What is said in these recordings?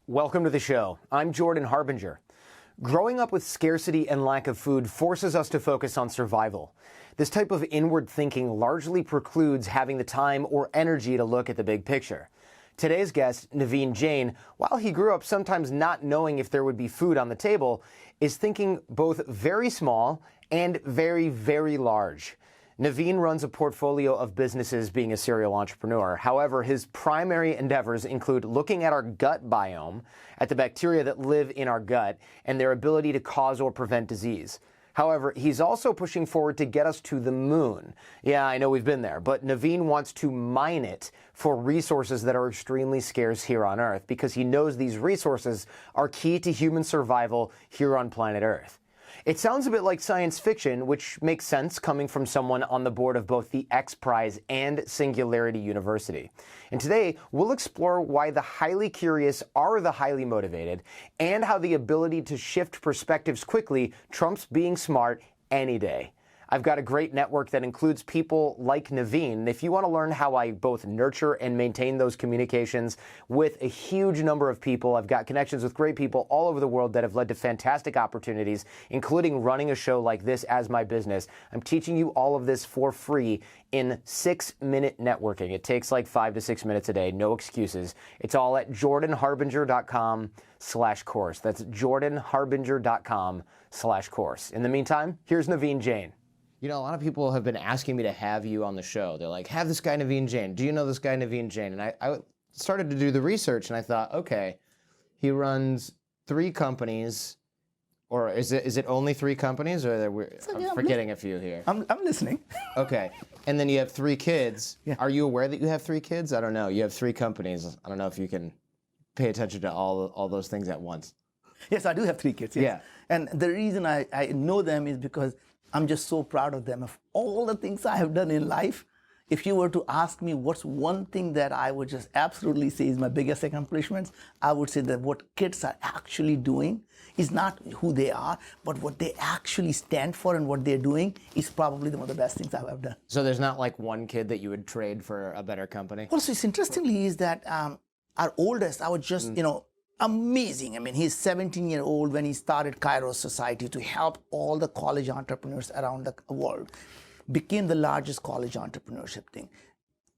Welcome to the show. I'm Jordan Harbinger. Growing up with scarcity and lack of food forces us to focus on survival. This type of inward thinking largely precludes having the time or energy to look at the big picture. Today's guest, Naveen Jain, while he grew up sometimes not knowing if there would be food on the table, is thinking both very small and very, very large. Naveen runs a portfolio of businesses being a serial entrepreneur. However, his primary endeavors include looking at our gut biome, at the bacteria that live in our gut, and their ability to cause or prevent disease. However, he's also pushing forward to get us to the moon. Yeah, I know we've been there, but Naveen wants to mine it for resources that are extremely scarce here on Earth because he knows these resources are key to human survival here on planet Earth. It sounds a bit like science fiction, which makes sense coming from someone on the board of both the X Prize and Singularity University. And today, we'll explore why the highly curious are the highly motivated, and how the ability to shift perspectives quickly trumps being smart any day. I've got a great network that includes people like Naveen. If you want to learn how I both nurture and maintain those communications with a huge number of people, I've got connections with great people all over the world that have led to fantastic opportunities, including running a show like this as my business. I'm teaching you all of this for free in 6-minute networking. It takes like 5 to 6 minutes a day, no excuses. It's all at jordanharbinger.com/course. That's jordanharbinger.com/course. In the meantime, here's Naveen Jain. You know, a lot of people have been asking me to have you on the show. They're like, have this guy Naveen Jain. Do you know this guy Naveen Jain? And I started to do the research, and I thought, okay, he runs 3 companies, or is it only 3 companies, or I'm forgetting a few here? I'm listening. Okay, and then you have 3 kids. Yeah. Are you aware that you have 3 kids? I don't know. You have 3 companies. I don't know if you can pay attention to all those things at once. Yes, I do have 3 kids. Yes. Yeah. And the reason I know them is because I'm just so proud of them. Of all the things I have done in life, if you were to ask me what's one thing that I would just absolutely say is my biggest accomplishments, I would say that what kids are actually doing is not who they are, but what they actually stand for and what they're doing is probably one of the best things I've ever done. So there's not like one kid that you would trade for a better company? Also, it's interestingly is that our oldest, I was just, amazing. I mean, he's 17-year-old when he started Kairos Society to help all the college entrepreneurs around the world. Became the largest college entrepreneurship thing.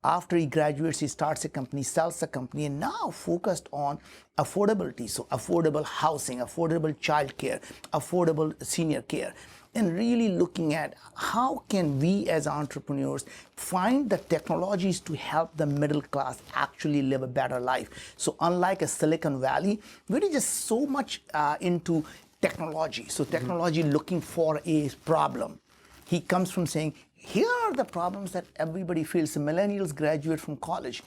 After he graduates, he starts a company, sells a company, and now focused on affordability. So affordable housing, affordable childcare, affordable senior care, and really looking at how can we as entrepreneurs find the technologies to help the middle class actually live a better life. So unlike a Silicon Valley, we're just so much into technology. So technology looking for a problem. He comes from saying, here are the problems that everybody feels. The millennials graduate from college.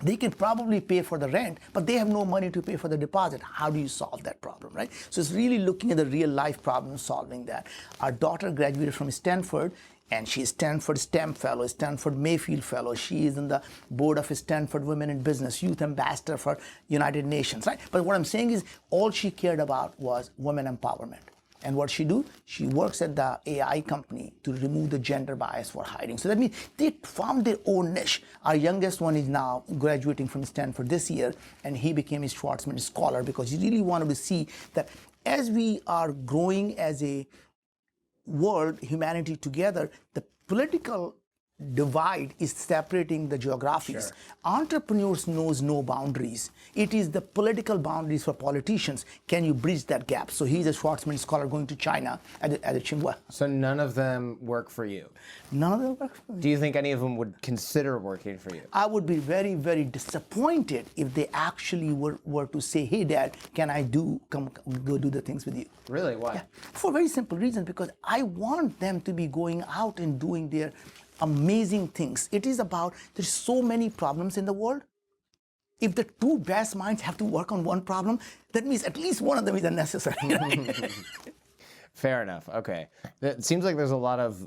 They can probably pay for the rent, but they have no money to pay for the deposit. How do you solve that problem, right? So it's really looking at the real life problem, solving that. Our daughter graduated from Stanford, and she's Stanford STEM Fellow, Stanford Mayfield Fellow. She is in the board of Stanford Women in Business, Youth Ambassador for United Nations, right? But what I'm saying is all she cared about was women empowerment. And what she do? She works at the AI company to remove the gender bias for hiring. So that means they found their own niche. Our youngest one is now graduating from Stanford this year, and he became a Schwarzman Scholar because he really wanted to see that as we are growing as a world, humanity together, the political divide is separating the geographies. Sure. Entrepreneurs knows no boundaries. It is the political boundaries for politicians. Can you bridge that gap? So he's a Schwarzman Scholar going to China at the Tsinghua. So none of them work for you? None of them work for me. Do you think any of them would consider working for you? I would be very, very disappointed if they actually were to say, hey, Dad, can I go do the things with you? Really? Why? Yeah. For a very simple reason, because I want them to be going out and doing their amazing things. It is about, there's so many problems in the world. If the 2 best minds have to work on one problem, that means at least one of them is unnecessary. Fair enough. Okay. It seems like there's a lot of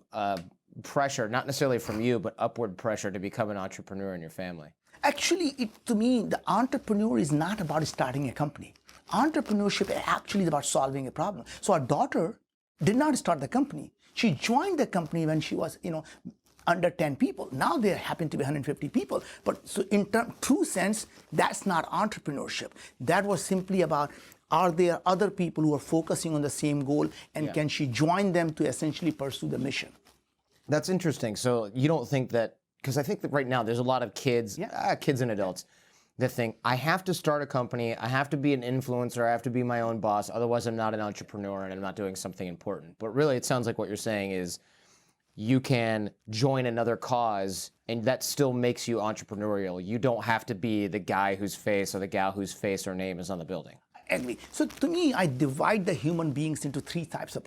pressure, not necessarily from you, but upward pressure to become an entrepreneur in your family. Actually, to me, the entrepreneur is not about starting a company. Entrepreneurship actually is about solving a problem. So our daughter did not start the company. She joined the company when she was, under 10 people. Now there happen to be 150 people. But so in true sense, that's not entrepreneurship. That was simply about, are there other people who are focusing on the same goal, and can she join them to essentially pursue the mission? That's interesting. So you don't think that, because I think that right now there's a lot of kids, kids and adults, that think, I have to start a company, I have to be an influencer, I have to be my own boss, otherwise I'm not an entrepreneur and I'm not doing something important. But really it sounds like what you're saying is you can join another cause and that still makes you entrepreneurial. You don't have to be the guy whose face or the gal whose face or name is on the building. Agree. So to me, I divide the human beings into three types of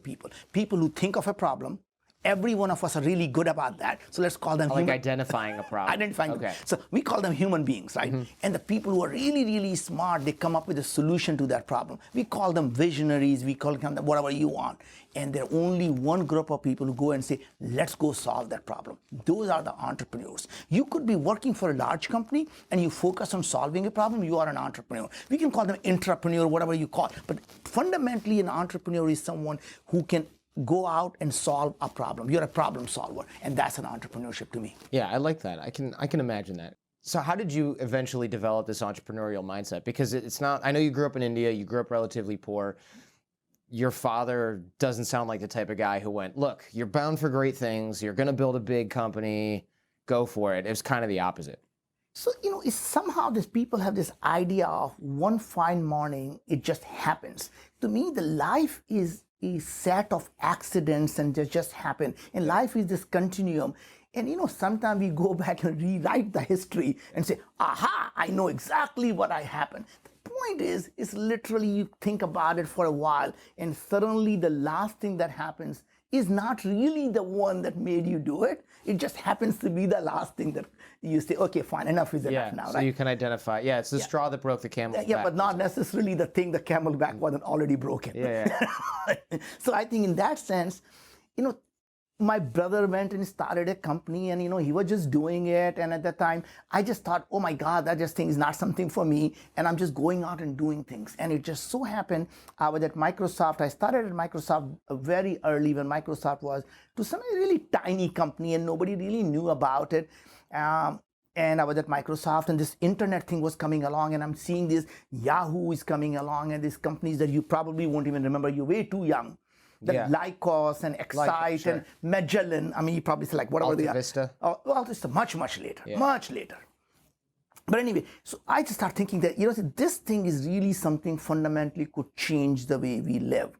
people. People who think of a problem. Every one of us are really good about that. So let's call them like identifying a problem. Identifying them. So we call them human beings, right? And the people who are really, really smart, they come up with a solution to that problem. We call them visionaries, we call them whatever you want. And there are only one group of people who go and say, let's go solve that problem. Those are the entrepreneurs. You could be working for a large company and you focus on solving a problem, you are an entrepreneur. We can call them intrapreneur, whatever you call it. But fundamentally, an entrepreneur is someone who can go out and solve a problem. You're a problem solver, and that's an entrepreneurship to me. Yeah, I like that. I can imagine that. So how did you eventually develop this entrepreneurial mindset? Because it's not, I know you grew up in India, you grew up relatively poor. Your father doesn't sound like the type of guy who went, look, you're bound for great things, you're gonna build a big company, go for it. It was kind of the opposite. So, it's somehow these people have this idea of one fine morning, it just happens. To me, the life is a set of accidents and they just happen. And life is this continuum. And sometimes we go back and rewrite the history and say, aha, I know exactly what happened. The point is literally you think about it for a while and suddenly the last thing that happens is not really the one that made you do it. It just happens to be the last thing that you say, okay, fine, enough is enough now, so right? you can identify, it's the straw that broke the camel's back. Yeah, but not necessarily the thing the camel's back wasn't already broken. So I think in that sense, my brother went and started a company and, he was just doing it. And at that time, I just thought, oh my God, that just thing is not something for me. And I'm just going out and doing things. And it just so happened, I was at Microsoft. I started at Microsoft very early when Microsoft was to some really tiny company and nobody really knew about it. And I was at Microsoft and this internet thing was coming along and I'm seeing this Yahoo is coming along and these companies that you probably won't even remember. You're way too young. Lycos and Excite and Magellan. I mean, you probably say like, whatever they are. Vista. Oh, well, it's much later, much later. But anyway, so I just start thinking that, this thing is really something fundamentally could change the way we live.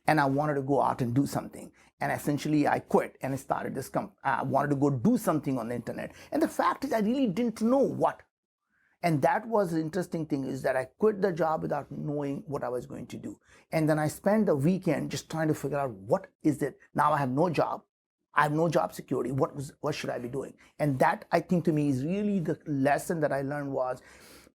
And I wanted to go out and do something. And essentially I quit and I started this company. I wanted to go do something on the internet. And the fact is I really didn't know what. And that was the interesting thing is that I quit the job without knowing what I was going to do. And then I spent the weekend just trying to figure out what is it. Now I have no job. I have no job security. What should I be doing? And that I think to me is really the lesson that I learned was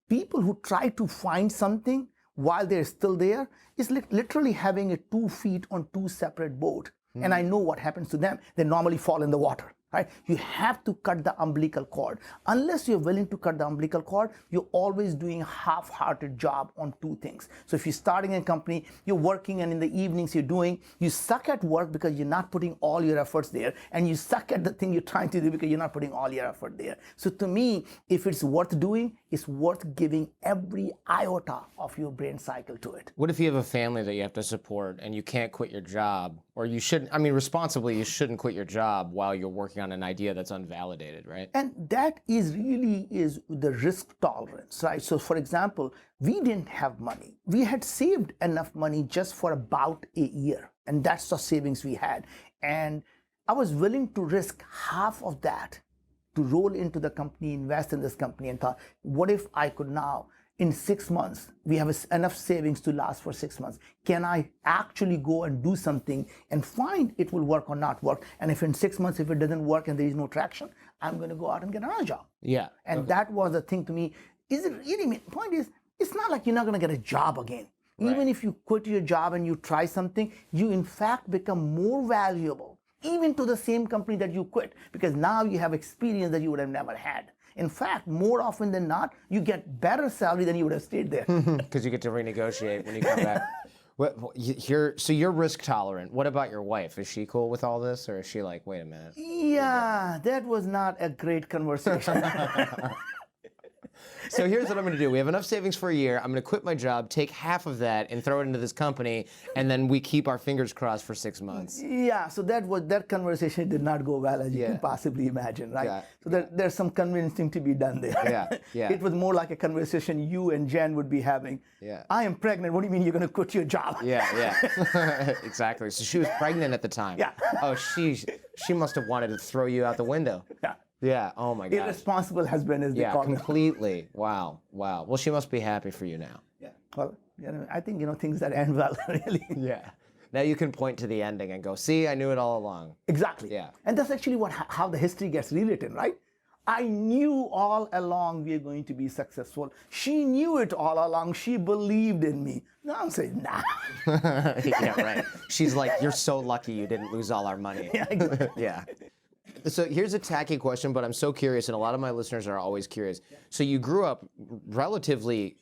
people who try to find something while they're still there is literally having 2 feet on 2 separate boats. And I know what happens to them. They normally fall in the water. Right? You have to cut the umbilical cord. Unless you're willing to cut the umbilical cord, you're always doing a half-hearted job on 2 things. So if you're starting a company, you're working and in the evenings you suck at work because you're not putting all your efforts there, and you suck at the thing you're trying to do because you're not putting all your effort there. So to me, if it's worth doing, it's worth giving every iota of your brain cycle to it. What if you have a family that you have to support and you can't quit your job, or you shouldn't, responsibly, you shouldn't quit your job while you're working on an idea that's unvalidated, right? And that is really the risk tolerance, right? So for example, we didn't have money. We had saved enough money just for about a year. And that's the savings we had. And I was willing to risk half of that to roll into the company, invest in this company, and thought, what if I could now, in 6 months, we have enough savings to last for 6 months. Can I actually go and do something and find it will work or not work? And if in 6 months, if it doesn't work and there is no traction, I'm going to go out and get another job. And that was the thing to me. Is it really, the point is, it's not like you're not going to get a job again. Right. Even if you quit your job and you try something, you in fact become more valuable, even to the same company that you quit, because now you have experience that you would have never had. In fact, more often than not, you get better salary than you would have stayed there. Because you get to renegotiate when you come back. So you're risk tolerant. What about your wife? Is she cool with all this, or is she like, wait a minute? Yeah, that was not a great conversation. So here's what I'm going to do. We have enough savings for a year. I'm going to quit my job, take half of that, and throw it into this company, and then we keep our fingers crossed for 6 months. Yeah, so that conversation did not go well, as you can possibly imagine, right? Yeah. So there's some convincing to be done there. Yeah. It was more like a conversation you and Jen would be having. Yeah. I am pregnant. What do you mean you're going to quit your job? Yeah. Exactly. So she was pregnant at the time. Yeah. Oh, she must have wanted to throw you out the window. Yeah. Yeah. Oh my God. Irresponsible husband, as they call him. Completely. Wow. Well, she must be happy for you now. Yeah. Well, I think things that end well, really. Yeah. Now you can point to the ending and go, see, I knew it all along. Exactly. Yeah. And that's actually how the history gets rewritten, right? I knew all along we are going to be successful. She knew it all along. She believed in me. No, I'm saying, nah. Yeah, right. She's like, you're so lucky you didn't lose all our money. Yeah, exactly. Yeah. So here's a tacky question, but I'm so curious, and a lot of my listeners are always curious. So you grew up relatively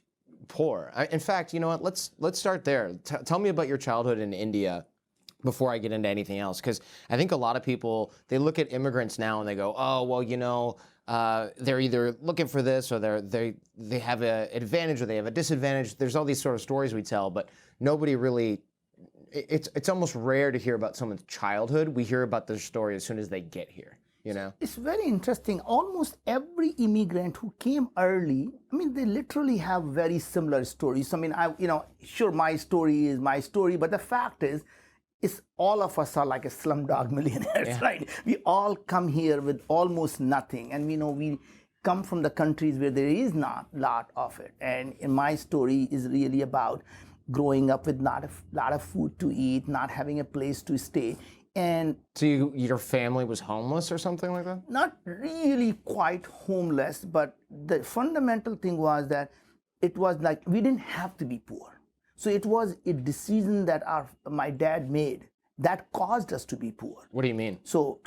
poor. In fact, you know what? Let's start there. Tell me about your childhood in India before I get into anything else, because I think a lot of people, they look at immigrants now and they go, oh, well, they're either looking for this or they have an advantage or they have a disadvantage. There's all these sort of stories we tell, but nobody really. It's almost rare to hear about someone's childhood. We hear about their story as soon as they get here, you know? It's very interesting. Almost every immigrant who came early, they literally have very similar stories. Sure, my story is my story, but the fact is all of us are like a slumdog millionaires, right? We all come here with almost nothing. And we come from the countries where there is not a lot of it. And my story is really about growing up with not a lot of food to eat, not having a place to stay. And so your family was homeless or something like that? Not really quite homeless, but the fundamental thing was that it was like we didn't have to be poor. So it was a decision that my dad made that caused us to be poor. What do you mean? So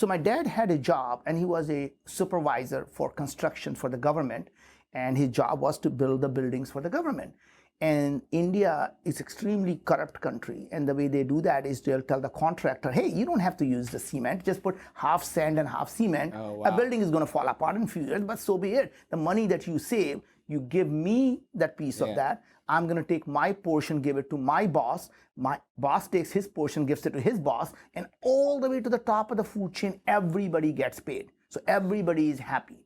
my dad had a job, and he was a supervisor for construction for the government, and his job was to build the buildings for the government. And India is extremely corrupt country, and the way they do that is they'll tell the contractor, hey, you don't have to use the cement, just put half sand and half cement. Oh, wow. A building is going to fall apart in a few years, but so be it. The money that you save, you give me that piece of that. I'm going to take my portion, give it to my boss. My boss takes his portion, gives it to his boss, and all the way to the top of the food chain, everybody gets paid. So everybody is happy.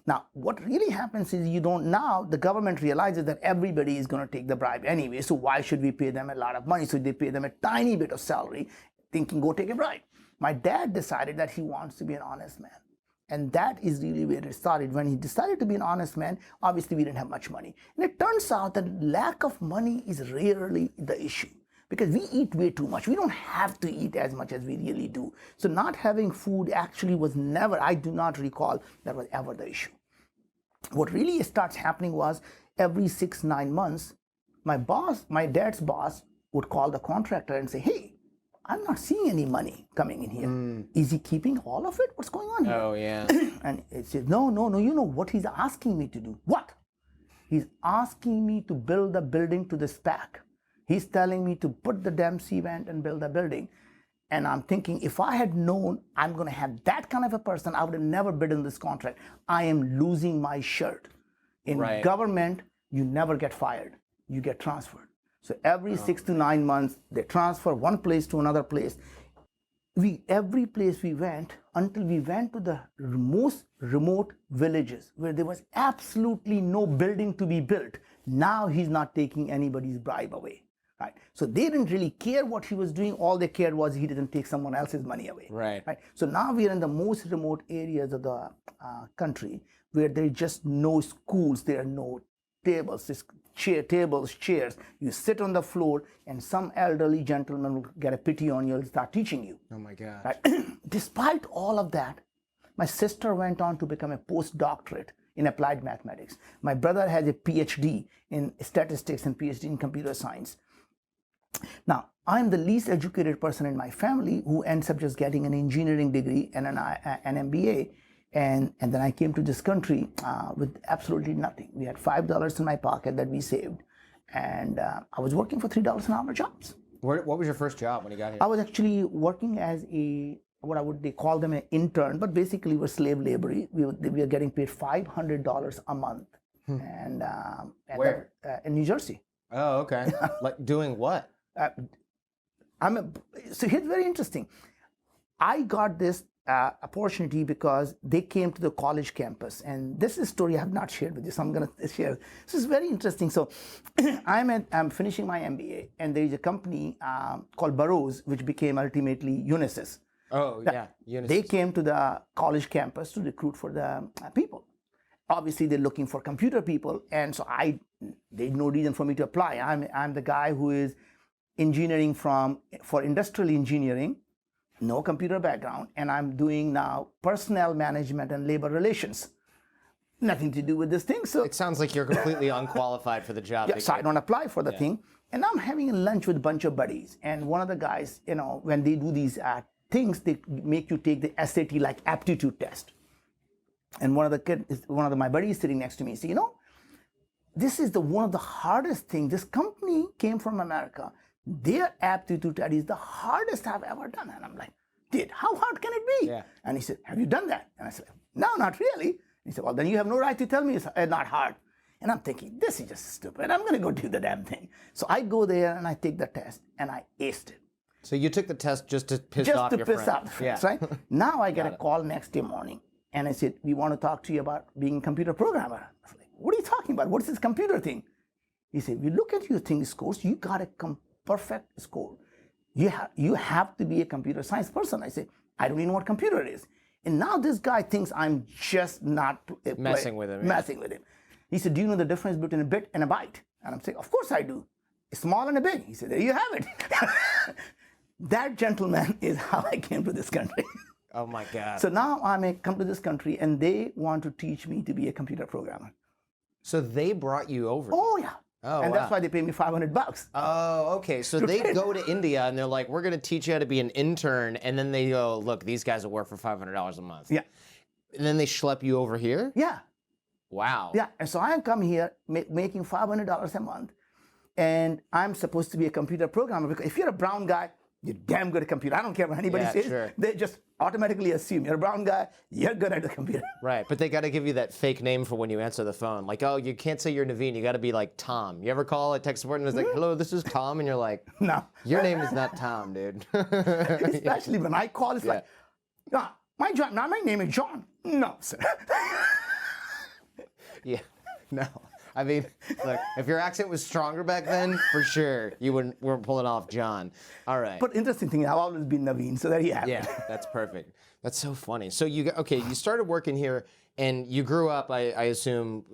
Now, what really happens is now the government realizes that everybody is going to take the bribe anyway, so why should we pay them a lot of money? So they pay them a tiny bit of salary, thinking go take a bribe. My dad decided that he wants to be an honest man. And that is really where it started. When he decided to be an honest man, obviously we didn't have much money. And it turns out that lack of money is rarely the issue, because we eat way too much. We don't have to eat as much as we really do. So not having food actually was never, I do not recall that was ever the issue. What really starts happening was every 6-9 months, my dad's boss would call the contractor and say, hey, I'm not seeing any money coming in here. Is he keeping all of it? What's going on here? Oh, yeah. And it says, no, you know what he's asking me to do? What? He's asking me to build the building to the spec. He's telling me to put the damn cement and build the building. And I'm thinking, if I had known I'm going to have that kind of a person, I would have never bid in this contract. I am losing my shirt. In government, you never get fired. You get transferred. So every 6 to 9 months, they transfer one place to another place. Every place we went, until we went to the most remote villages where there was absolutely no building to be built. Now he's not taking anybody's bribe away. Right. So they didn't really care what he was doing. All they cared was he didn't take someone else's money away. Right. So now we are in the most remote areas of the country where there is just no schools. There are no tables, chairs. You sit on the floor, and some elderly gentleman will get a pity on you and start teaching you. Oh my God. Right? Despite all of that, my sister went on to become a postdoctorate in applied mathematics. My brother has a PhD in statistics and PhD in computer science. Now, I'm the least educated person in my family who ends up just getting an engineering degree and an MBA. And then I came to this country with absolutely nothing. We had $5 in my pocket that we saved. And I was working for $3 an hour jobs. What was your first job when you got here? I was actually working as they call them an intern, but basically we're slave labor. We were getting paid $500 a month. And Where? In New Jersey. Oh, okay. Like doing what? So here's very interesting. I got this opportunity because they came to the college campus, and this is a story I have not shared with you, so I'm going to share. This is very interesting. So I'm finishing my MBA, and there is a company called Burroughs, which became ultimately Unisys. Oh, yeah. Unisys. They came to the college campus to recruit for the people. Obviously, they're looking for computer people, and so there's no reason for me to apply. I'm the guy who is engineering for industrial engineering, no computer background, and I'm doing now personnel management and labor relations. Nothing to do with this thing. So it sounds like you're completely unqualified for the job. yeah, so I don't apply for the thing. And I'm having a lunch with a bunch of buddies, and one of the guys, when they do these things, they make you take the SAT like aptitude test. And one of my buddies sitting next to me said, this is one of the hardest things. This company came from America. Their aptitude test is the hardest I've ever done. And I'm like, dude, how hard can it be? Yeah. And he said, have you done that? And I said, no, not really. He said, well, then you have no right to tell me it's not hard. And I'm thinking, this is just stupid. I'm going to go do the damn thing. So I go there and I take the test and I aced it. So you took the test just to piss off your friend. Just to piss off the friends, right? Now I get a call next day morning. And I said, we want to talk to you about being a computer programmer. I was like, what are you talking about? What's this computer thing? He said, we look at your thing scores. You got a perfect score. You have to be a computer science person. I said, I don't even know what computer it is. And now this guy thinks I'm just not messing with him. Messing with him. He said, do you know the difference between a bit and a byte? And I'm saying, of course I do. A small and a big. He said, there you have it. That gentleman is how I came to this country. Oh my God. So now I come to this country and they want to teach me to be a computer programmer. So they brought you over. Oh yeah. Oh, and wow. that's why they pay me $500. Oh, okay. So they go to India and they're like, we're going to teach you how to be an intern. And then they go, look, these guys will work for $500 a month. Yeah. And then they schlep you over here? Yeah. Wow. Yeah. And so I come here making $500 a month. And I'm supposed to be a computer programmer because if you're a brown guy, you're damn good at computer. I don't care what anybody says. Sure. They just automatically assume you're a brown guy, you're good at the computer. Right, but they got to give you that fake name for when you answer the phone. Like, oh, you can't say you're Naveen. You got to be like Tom. You ever call a tech support and it's like, hello, this is Tom, and you're like, no, your name is not Tom, dude. Especially when I call, it's like, my name is John. No, sir. Yeah, no. I mean, look, if your accent was stronger back then, for sure, you weren't pulling off John. All right. But interesting thing, I've always been Naveen, so there you have it. Yeah, that's perfect. That's so funny. So you started working here, and you grew up, I assume,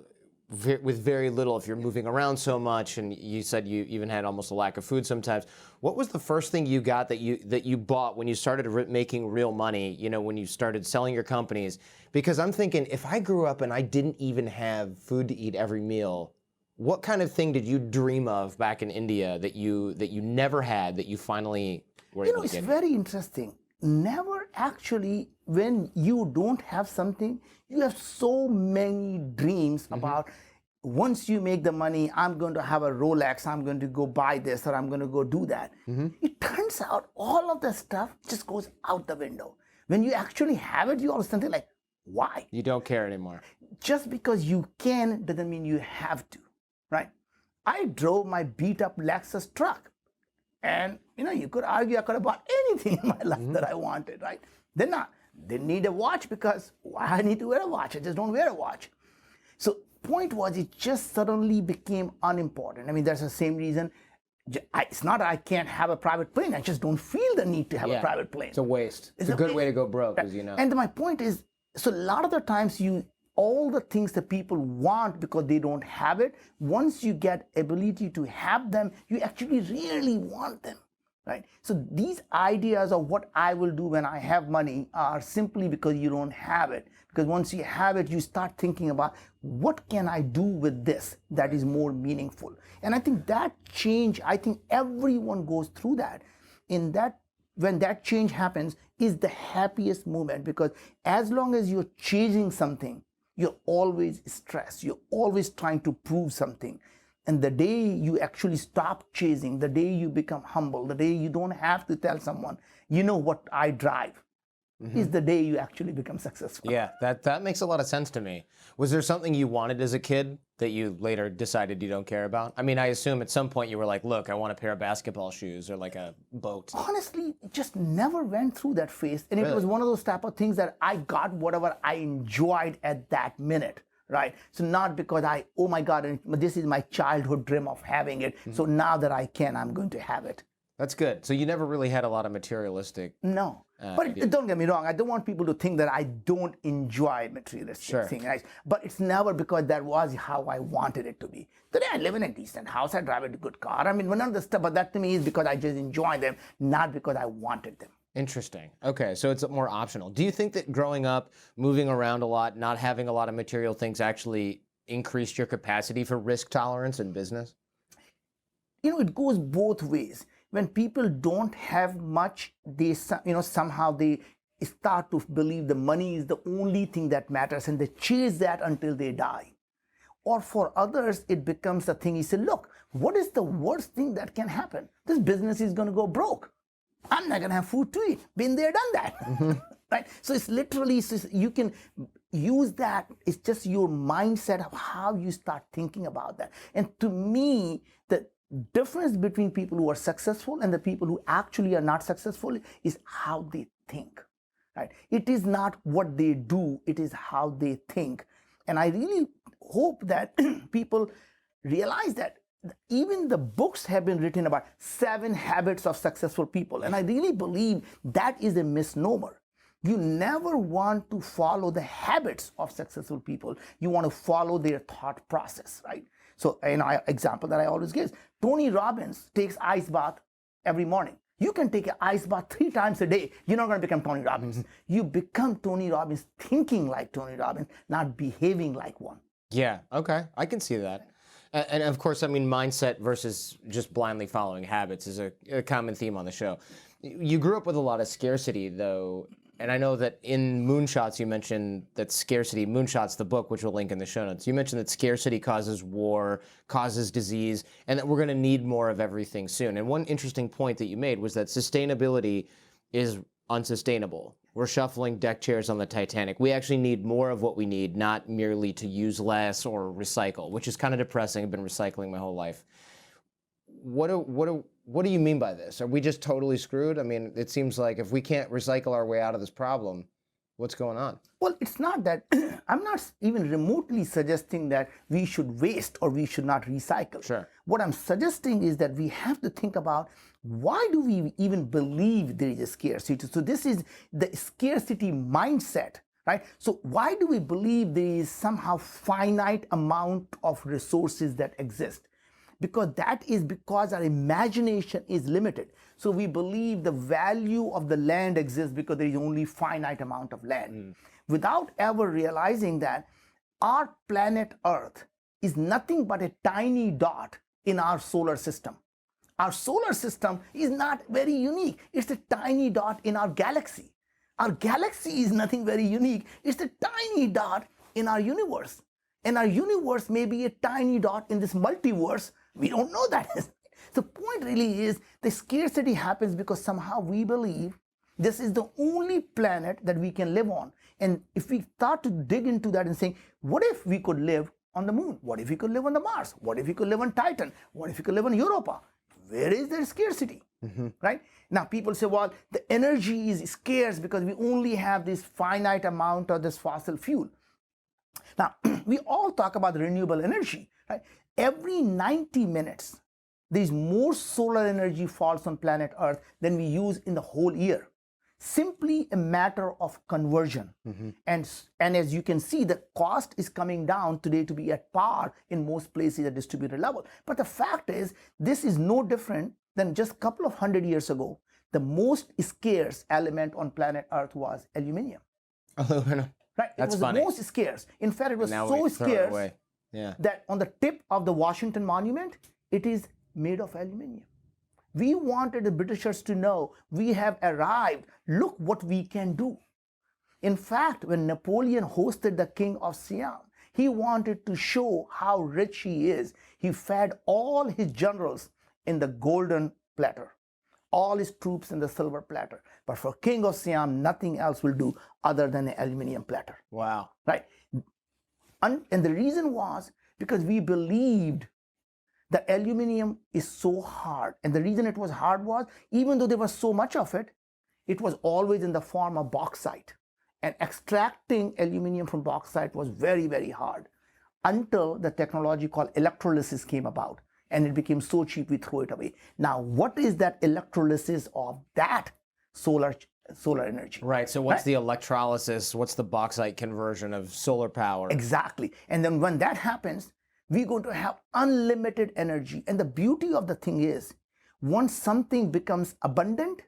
with very little. If you're moving around so much, and you said you even had almost a lack of food sometimes. What was the first thing you got that you bought when you started making real money? When you started selling your companies. Because I'm thinking, if I grew up and I didn't even have food to eat every meal, what kind of thing did you dream of back in India that you never had that you finally were able to get? It's very interesting. Never actually, when you don't have something, you have so many dreams about once you make the money, I'm going to have a Rolex, I'm going to go buy this, or I'm going to go do that. It turns out all of the stuff just goes out the window. When you actually have it, you all of a sudden think like, why? You don't care anymore. Just because you can doesn't mean you have to, right? I drove my beat up Lexus truck. And you could argue I could have bought anything in my life that I wanted, right? Didn't need a watch because why I need to wear a watch? I just don't wear a watch. So point was, it just suddenly became unimportant. I mean, that's the same reason. It's not that I can't have a private plane. I just don't feel the need to have a private plane. It's a waste. It's a good way to go broke, as you know. And my point is, so a lot of the times all the things that people want because they don't have it, once you get ability to have them, you actually really want them, right? So these ideas of what I will do when I have money are simply because you don't have it. Because once you have it, you start thinking about what can I do with this that is more meaningful. And I think that change, everyone goes through that. When that change happens is the happiest moment, because as long as you're chasing something, you're always stressed. You're always trying to prove something. And the day you actually stop chasing, the day you become humble, the day you don't have to tell someone, you know what I drive, is the day you actually become successful. Yeah, that makes a lot of sense to me. Was there something you wanted as a kid that you later decided you don't care about? I mean, I assume at some point you were like, look, I want a pair of basketball shoes or like a boat. Honestly, just never went through that phase. And it was one of those type of things that I got whatever I enjoyed at that minute. Right. So not because oh my God, this is my childhood dream of having it. So now that I can, I'm going to have it. That's good. So you never really had a lot of materialistic. No. But don't get me wrong. I don't want people to think that I don't enjoy materialistic things. Right? But it's never because that was how I wanted it to be. Today I live in a decent house. I drive a good car. I mean, none of the stuff, but that to me is because I just enjoy them, not because I wanted them. Interesting. Okay, so it's more optional. Do you think that growing up, moving around a lot, not having a lot of material things actually increased your capacity for risk tolerance in business? It goes both ways. When people don't have much, they somehow they start to believe the money is the only thing that matters, and they chase that until they die. Or for others, it becomes a thing. You say, look, what is the worst thing that can happen? This business is going to go broke. I'm not going to have food to eat. Been there, done that. Right? So it's literally, you can use that. It's just your mindset of how you start thinking about that. And to me, the difference between people who are successful and the people who actually are not successful is how they think. Right? It is not what they do. It is how they think. And I really hope that people realize that even the books have been written about 7 habits of successful people. And I really believe that is a misnomer. You never want to follow the habits of successful people. You want to follow their thought process, right? So, example that I always give, Tony Robbins takes ice bath every morning. You can take an ice bath 3 times a day. You're not going to become Tony Robbins. You become Tony Robbins thinking like Tony Robbins, not behaving like one. Yeah, okay. I can see that. And of course, I mean, mindset versus just blindly following habits is a common theme on the show. You grew up with a lot of scarcity, though, and I know that in Moonshots you mentioned that scarcity, Moonshots, the book, which we'll link in the show notes, you mentioned that scarcity causes war, causes disease, and that we're going to need more of everything soon. And one interesting point that you made was that sustainability is unsustainable. We're shuffling deck chairs on the Titanic. We actually need more of what we need, not merely to use less or recycle, which is kind of depressing. I've been recycling my whole life. What do you mean by this? Are we just totally screwed? I mean, it seems like if we can't recycle our way out of this problem, what's going on? Well, it's not that, I'm not even remotely suggesting that we should waste or we should not recycle. Sure. What I'm suggesting is that we have to think about why do we even believe there is a scarcity? So this is the scarcity mindset, right? So why do we believe there is somehow finite amount of resources that exist? Because that is because our imagination is limited. So we believe the value of the land exists because there is only finite amount of land. Without ever realizing that our planet Earth is nothing but a tiny dot in our solar system. Our solar system is not very unique. It's a tiny dot in our galaxy. Our galaxy is nothing very unique. It's a tiny dot in our universe. And our universe may be a tiny dot in this multiverse. We don't know that. The point really is the scarcity happens because somehow we believe this is the only planet that we can live on. And if we start to dig into that and saying, what if we could live on the moon? What if we could live on the Mars? What if we could live on Titan? What if we could live on Europa? Where is there scarcity? Right? Now people say, well, the energy is scarce because we only have this finite amount of this fossil fuel. Now, we all talk about renewable energy, right? Every 90 minutes, there's more solar energy falls on planet Earth than we use in the whole year. Simply a matter of conversion. And as you can see, the cost is coming down today to be at par in most places at distributed level. But the fact is, this is no different than just a couple of 100 years ago. The most scarce element on planet Earth was aluminum. Aluminum. Right? That's it was funny. the most scarce. In fact, it was Now so we throw it scarce away. Yeah. that on the tip of the Washington Monument, it is made of aluminum. We wanted the Britishers to know we have arrived. Look what we can do. In fact, when Napoleon hosted the King of Siam, He wanted to show how rich he is. He fed all his generals in the golden platter, all his troops in the silver platter. But for King of Siam, nothing else will do other than an aluminum platter. Wow. Right? And the reason was because we believed the aluminum is so hard. And the reason it was hard was, even though there was so much of it, it was always in the form of bauxite. And extracting aluminum from bauxite was very, very hard until the technology called electrolysis came about. And it became so cheap we threw it away. Now, what is that electrolysis of that solar energy? Right. So what's the electrolysis? What's the bauxite conversion of solar power? Exactly. And then when that happens, we're going to have unlimited energy. And the beauty of the thing is, once something becomes abundant,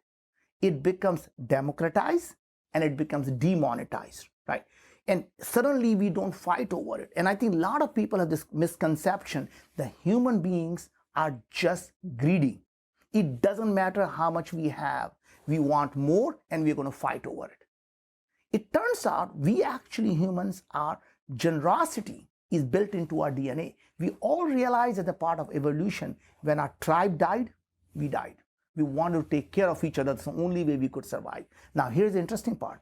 it becomes democratized and it becomes demonetized, right? And suddenly we don't fight over it. And I think a lot of people have this misconception that human beings are just greedy. It doesn't matter how much we have. We want more and we're going to fight over it. It turns out we actually humans are generosity is built into our DNA. We all realize as a part of evolution, when our tribe died, we died. We wanted to take care of each other. That's the only way we could survive. Now, here's the interesting part.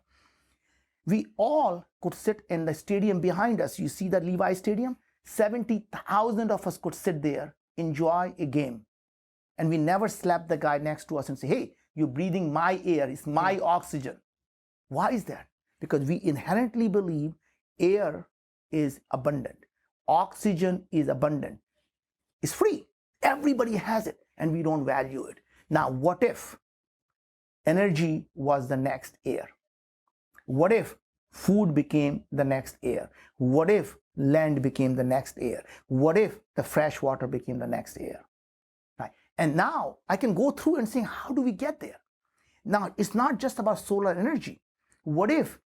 We all could sit in the stadium behind us. You see that Levi Stadium? 70,000 of us could sit there, enjoy a game. And we never slapped the guy next to us and say, hey, you're breathing my air, it's my oxygen. Why is that? Because we inherently believe air is abundant. Oxygen is abundant. It's free. Everybody has it, and we don't value it. Now, what if energy was the next air? What if food became the next air? What if land became the next air? What if the fresh water became the next air? Right? And now I can go through and say, how do we get there? Now, it's not just about solar energy. What if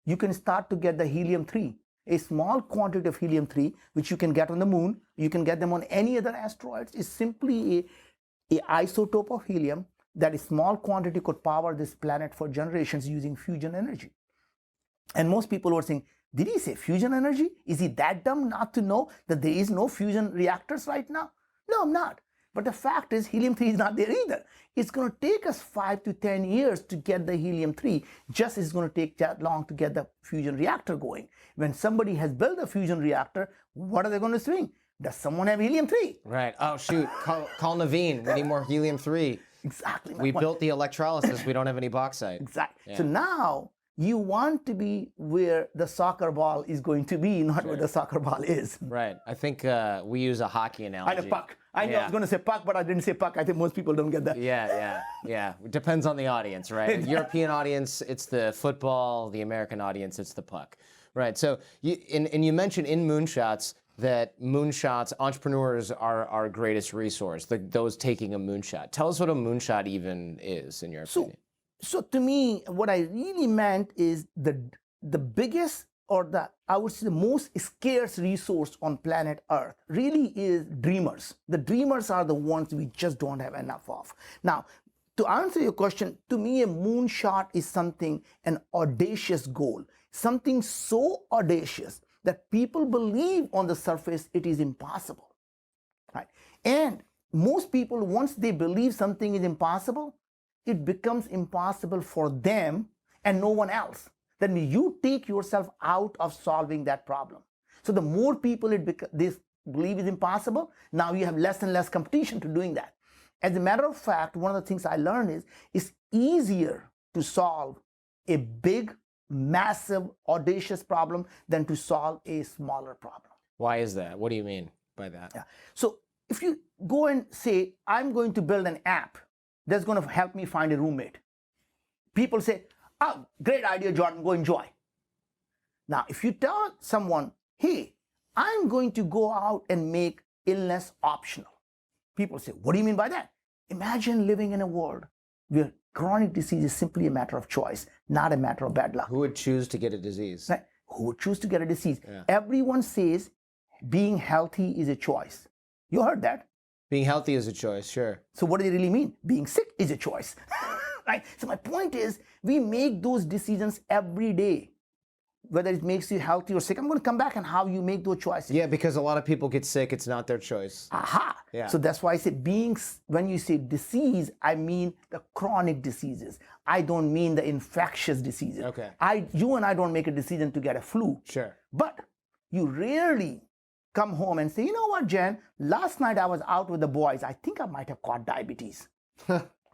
you can start to get the helium-3, a small quantity of helium-3, which you can get on the moon, you can get them on any other asteroids, is simply a isotope of helium that a small quantity could power this planet for generations using fusion energy. And most people were saying, did he say fusion energy? Is he that dumb not to know that there is no fusion reactors right now? No, I'm not. But the fact is helium-3 is not there either. It's going to take us 5 to 10 years to get the helium-3, just as it's going to take that long to get the fusion reactor going. When somebody has built a fusion reactor, what are they going to swing? Does someone have helium-3? Right. Oh, shoot. Call Naveen. We need more helium-3. Exactly. We built the electrolysis. We don't have any bauxite. Exactly. Yeah. So now you want to be where the soccer ball is going to be, not where the soccer ball is. Right. I think we use a hockey analogy. I know puck. I know I was going to say puck, but I didn't say puck. I think most people don't get that. Yeah. It depends on the audience, right? The European audience, it's the football. The American audience, it's the puck. Right. So you mentioned in Moonshots that moonshots, entrepreneurs are our greatest resource, those taking a moonshot. Tell us what a moonshot even is, in your opinion. So to me, what I really meant is the biggest, or I would say the most scarce resource on planet Earth really is dreamers. The dreamers are the ones we just don't have enough of. Now, to answer your question, to me, a moonshot is an audacious goal, something so audacious that people believe on the surface it is impossible, right? And most people, once they believe something is impossible, it becomes impossible for them and no one else. That means you take yourself out of solving that problem. So the more people they believe is impossible, now you have less and less competition to doing that. As a matter of fact, one of the things I learned is it's easier to solve a big, massive, audacious problem than to solve a smaller problem. Why is that? What do you mean by that? Yeah. So if you go and say, I'm going to build an app that's going to help me find a roommate. People say, oh, great idea, Jordan, go enjoy. Now, if you tell someone, hey, I'm going to go out and make illness optional. People say, what do you mean by that? Imagine living in a world where chronic disease is simply a matter of choice, not a matter of bad luck. Who would choose to get a disease? Right? Who would choose to get a disease? Yeah. Everyone says being healthy is a choice. You heard that? Being healthy is a choice, sure. So what do they really mean? Being sick is a choice, right? So my point is, we make those decisions every day. whether it makes you healthy or sick. I'm going to come back on how you make those choices. Yeah, because a lot of people get sick. It's not their choice. Aha. Yeah. So that's why I say when you say disease, I mean the chronic diseases. I don't mean the infectious diseases. Okay. You and I don't make a decision to get a flu. Sure. But you rarely come home and say, you know what, Jen, last night I was out with the boys. I think I might have caught diabetes.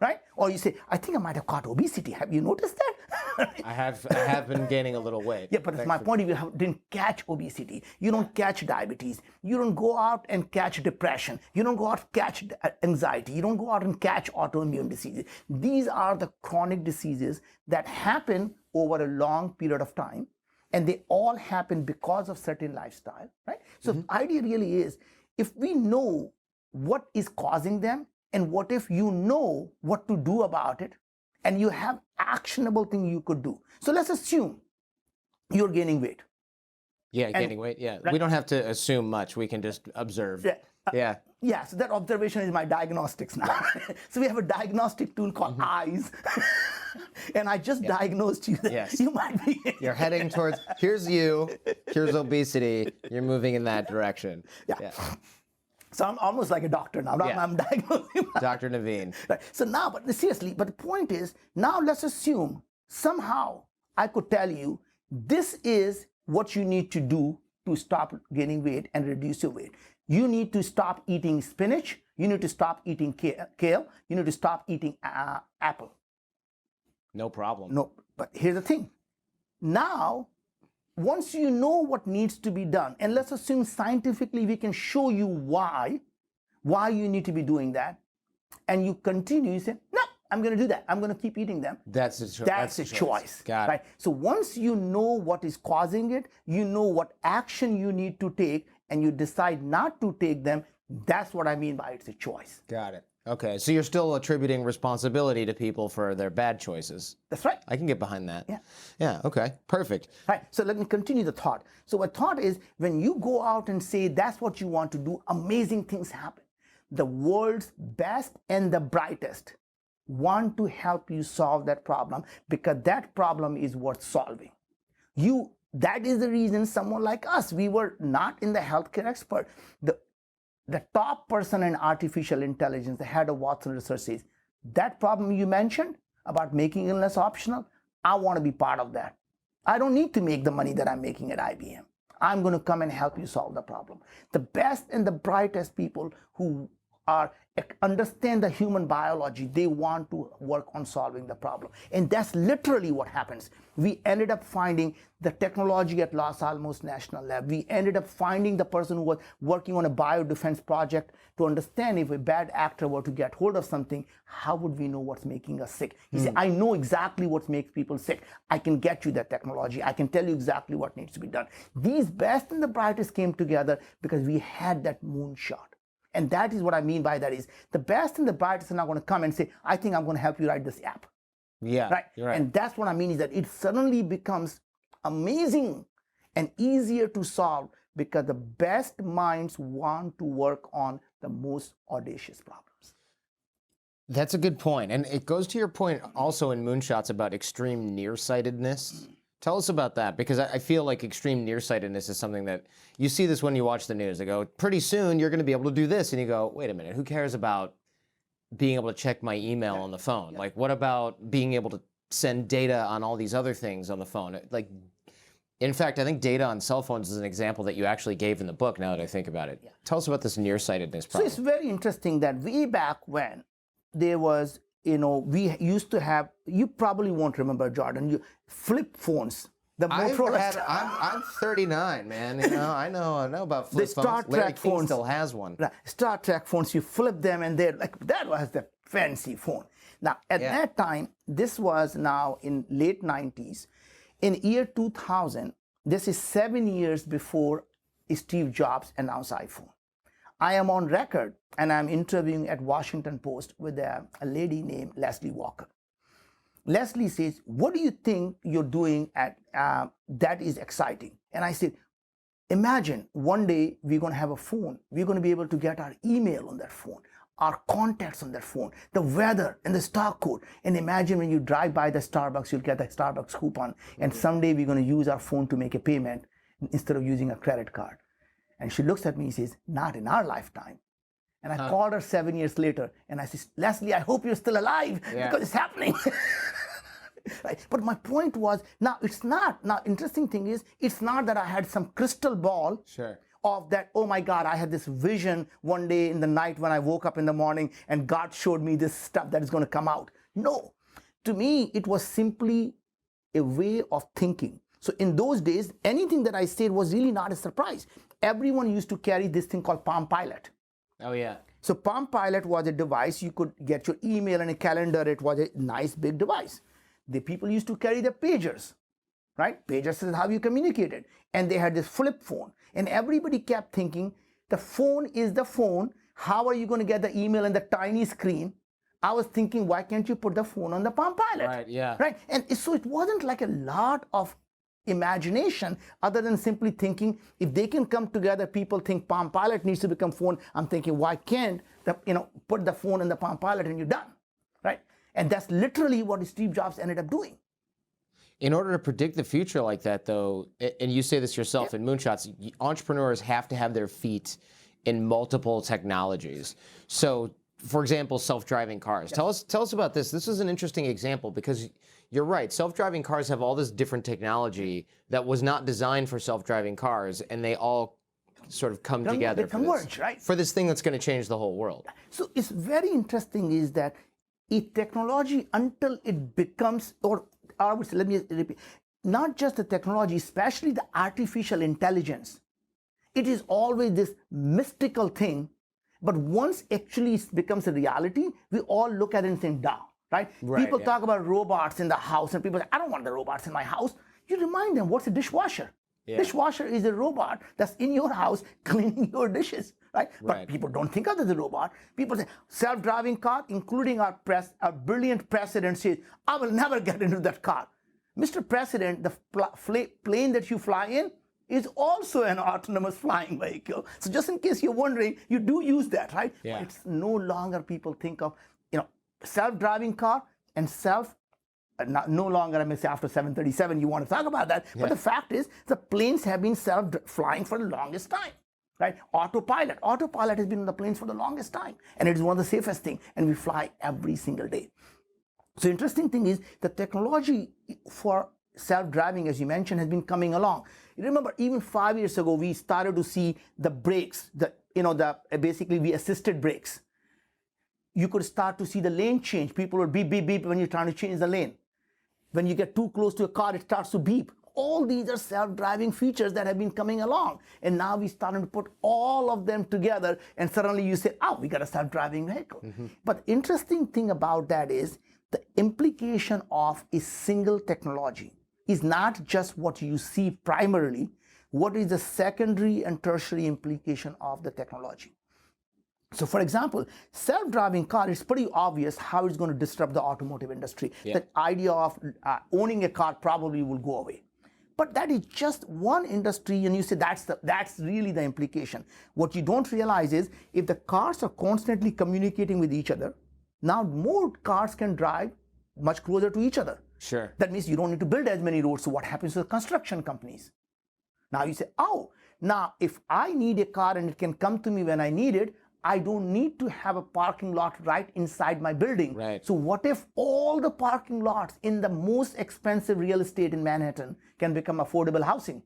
Right? Or you say, I think I might have caught obesity. Have you noticed that? I have been gaining a little weight. Yeah, but my point is you didn't catch obesity. You don't catch diabetes. You don't go out and catch depression. You don't go out and catch anxiety. You don't go out and catch autoimmune diseases. These are the chronic diseases that happen over a long period of time, and they all happen because of certain lifestyle, right? So the idea really is, if we know what is causing them, and what if you know what to do about it, and you have actionable thing you could do. So let's assume you're gaining weight. Yeah, gaining weight. Yeah, right. We don't have to assume much. We can just observe. Yeah. Yeah. So that observation is my diagnostics now. So we have a diagnostic tool called eyes, and I just diagnosed you that you might be. You're heading towards. Here's you. Here's obesity. You're moving in that direction. Yeah. So I'm almost like a doctor now. I'm diagnosing. Dr. Naveen. Right. So now, but seriously, but the point is, now let's assume somehow I could tell you this is what you need to do to stop gaining weight and reduce your weight. You need to stop eating spinach. You need to stop eating kale. You need to stop eating apple. No problem. No, but here's the thing. Now, once you know what needs to be done, and let's assume scientifically we can show you why you need to be doing that, and you continue, you say, no, I'm going to do that. I'm going to keep eating them. That's a choice. That's a choice. Got it. Right? So once you know what is causing it, you know what action you need to take, and you decide not to take them, that's what I mean by it's a choice. Got it. Okay, so you're still attributing responsibility to people for their bad choices. That's right. I can get behind that. Yeah. Yeah, okay, perfect. Right, so let me continue the thought. So a thought is, when you go out and say that's what you want to do, amazing things happen. The world's best and the brightest want to help you solve that problem, because that problem is worth solving. That is the reason someone like us, we were not in the healthcare expert. The top person in artificial intelligence, the head of Watson Research, says, that problem you mentioned about making illness optional, I want to be part of that. I don't need to make the money that I'm making at IBM. I'm going to come and help you solve the problem. The best and the brightest people who understand the human biology, they want to work on solving the problem. And that's literally what happens. We ended up finding the technology at Los Alamos National Lab. We ended up finding the person who was working on a biodefense project to understand if a bad actor were to get hold of something, how would we know what's making us sick? He said, I know exactly what makes people sick. I can get you that technology. I can tell you exactly what needs to be done. These best and the brightest came together because we had that moonshot. And that is what I mean by that is the best and the brightest are not going to come and say, I think I'm going to help you write this app. Yeah, right? You're right. And that's what I mean is that it suddenly becomes amazing and easier to solve because the best minds want to work on the most audacious problems. That's a good point. And it goes to your point also in Moonshots about extreme nearsightedness. Tell us about that, because I feel like extreme nearsightedness is something that you see this when you watch the news. They go, pretty soon you're going to be able to do this. And you go, wait a minute, who cares about being able to check my email on the phone? Like, what about being able to send data on all these other things on the phone? Like, in fact, I think data on cell phones is an example that you actually gave in the book, now that I think about it. Yeah. Tell us about this nearsightedness problem. So it's very interesting that way back when there was, we used to have, you probably won't remember, Jordan, flip phones. The Motorola. I'm 39, man. I know about flip phones. Larry King still has one. Right. Star Trek phones, you flip them and they're like, that was the fancy phone. Now, at that time, this was now in late 90s. In year 2000, this is 7 years before Steve Jobs announced iPhone. I am on record and I'm interviewing at Washington Post with a lady named Leslie Walker. Leslie says, what do you think you're doing that is exciting? And I said, imagine one day we're going to have a phone. We're going to be able to get our email on that phone, our contacts on their phone, the weather and the stock code. And imagine when you drive by the Starbucks, you'll get the Starbucks coupon. And someday we're going to use our phone to make a payment instead of using a credit card. And she looks at me and says, not in our lifetime. And I called her 7 years later and I said, Leslie, I hope you're still alive because it's happening. Right? But my point was, now it's not, now interesting thing is, it's not that I had some crystal ball of that, oh my God, I had this vision one day in the night when I woke up in the morning and God showed me this stuff that is going to come out. No, to me, it was simply a way of thinking. So in those days, anything that I said was really not a surprise. Everyone used to carry this thing called Palm Pilot. Oh yeah. So Palm Pilot was a device, you could get your email and a calendar, it was a nice big device. The people used to carry the pagers, right? Pagers is how you communicated. And they had this flip phone. And everybody kept thinking, the phone is the phone. How are you going to get the email and the tiny screen? I was thinking, why can't you put the phone on the Palm Pilot? Right, yeah. Right? And so it wasn't like a lot of imagination other than simply thinking, if they can come together, people think Palm Pilot needs to become phone. I'm thinking, why can't put the phone in the Palm Pilot and you're done, right? And that's literally what Steve Jobs ended up doing. In order to predict the future like that, though, and you say this yourself in Moonshots, entrepreneurs have to have their feet in multiple technologies. So, for example, self-driving cars. Tell us about this. This is an interesting example because you're right. Self-driving cars have all this different technology that was not designed for self-driving cars, and they all sort of come together. They converge, right? For this thing that's going to change the whole world. So it's very interesting is that a technology, until it becomes, or I would say, let me repeat, not just the technology, especially the artificial intelligence. It is always this mystical thing, but once actually it becomes a reality, we all look at it and think, down, right? People talk about robots in the house, and people say, I don't want the robots in my house. You remind them, what's a dishwasher? Yeah. Dishwasher is a robot that's in your house cleaning your dishes, right? But people don't think of it as a robot. People say, self-driving car, including our brilliant president says, I will never get into that car. Mr. President, the plane that you fly in is also an autonomous flying vehicle. So just in case you're wondering, you do use that, right? Yeah. But it's no longer people think of, self-driving car and no longer, I may say after 737, you want to talk about that. But the fact is, the planes have been self-flying for the longest time, right? Autopilot has been on the planes for the longest time. And it is one of the safest things. And we fly every single day. So interesting thing is, the technology for self-driving, as you mentioned, has been coming along. You remember, even 5 years ago, we started to see the brakes, basically we assisted brakes. You could start to see the lane change. People would beep, beep, beep when you're trying to change the lane. When you get too close to a car, it starts to beep. All these are self-driving features that have been coming along. And now we're starting to put all of them together, and suddenly you say, oh, we got a self-driving vehicle. But interesting thing about that is the implication of a single technology is not just what you see primarily, what is the secondary and tertiary implication of the technology. So for example, self-driving car, it's pretty obvious how it's going to disrupt the automotive industry. The idea of owning a car probably will go away. But that is just one industry, and you say that's really the implication. What you don't realize is, if the cars are constantly communicating with each other, now more cars can drive much closer to each other. Sure. That means you don't need to build as many roads. So what happens to the construction companies? Now you say, oh, now if I need a car and it can come to me when I need it, I don't need to have a parking lot right inside my building. Right. So what if all the parking lots in the most expensive real estate in Manhattan can become affordable housing?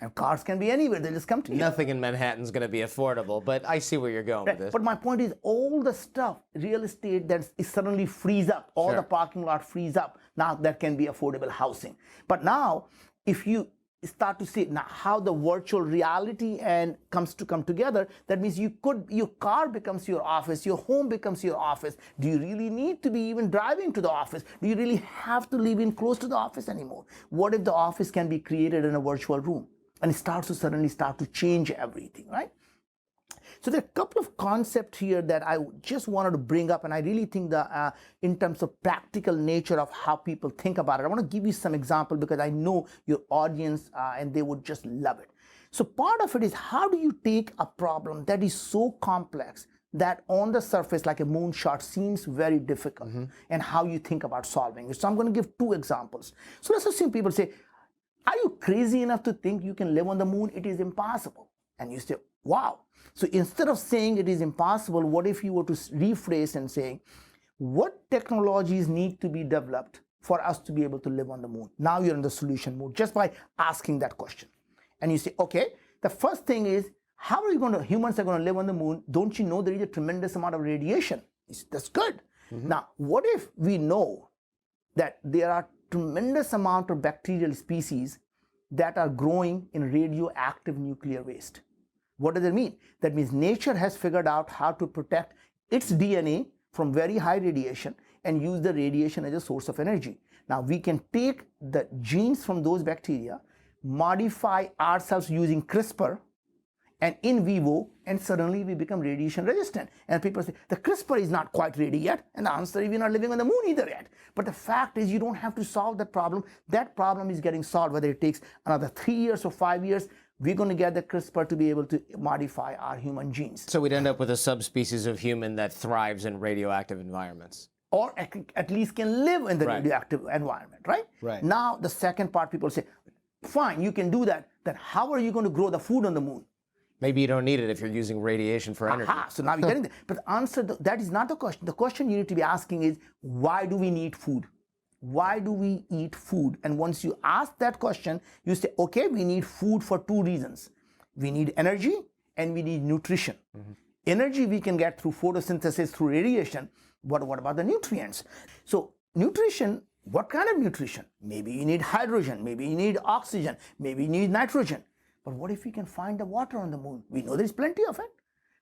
And cars can be anywhere, they just come to you. Nothing in Manhattan's going to be affordable, but I see where you're going with this. But my point is, all the stuff, real estate that is suddenly frees up, all the parking lot frees up, now that can be affordable housing. But now, if you start to see now how the virtual reality comes to come together, that means your car becomes your office, your home becomes your office. Do you really need to be even driving to the office? Do you really have to live in close to the office anymore? What if the office can be created in a virtual room? And it starts to suddenly change everything, right? So there are a couple of concepts here that I just wanted to bring up, and I really think that in terms of practical nature of how people think about it, I want to give you some example because I know your audience and they would just love it. So part of it is, how do you take a problem that is so complex, that on the surface, like a moonshot, seems very difficult and how you think about solving it. So I'm going to give 2 examples. So let's assume people say, are you crazy enough to think you can live on the moon? It is impossible. And you say, wow. So instead of saying it is impossible, what if you were to rephrase and say, what technologies need to be developed for us to be able to live on the moon? Now you're in the solution mode just by asking that question. And you say, okay, the first thing is, how are humans are going to live on the moon? Don't you know there is a tremendous amount of radiation? That's good. Now, what if we know that there are tremendous amount of bacterial species that are growing in radioactive nuclear waste? What does that mean? That means nature has figured out how to protect its DNA from very high radiation and use the radiation as a source of energy. Now we can take the genes from those bacteria, modify ourselves using CRISPR and in vivo, and suddenly we become radiation resistant. And people say, the CRISPR is not quite ready yet, and the answer is we're not living on the moon either yet. But the fact is you don't have to solve that problem. That problem is getting solved, whether it takes another 3 years or 5 years. We're going to get the CRISPR to be able to modify our human genes. So we'd end up with a subspecies of human that thrives in radioactive environments. Or at least can live in the radioactive environment, right? Right. Now, the second part, people say, fine, you can do that. Then how are you going to grow the food on the moon? Maybe you don't need it if you're using radiation for energy. So now you're getting that. But the answer, that is not the question. The question you need to be asking is, why do we need food? Why do we eat food? And once you ask that question, you say, okay, we need food for 2 reasons. We need energy and we need nutrition. Energy we can get through photosynthesis, through radiation. But what about the nutrients? So nutrition, what kind of nutrition? Maybe you need hydrogen, maybe you need oxygen, maybe you need nitrogen. But what if we can find the water on the moon? We know there's plenty of it.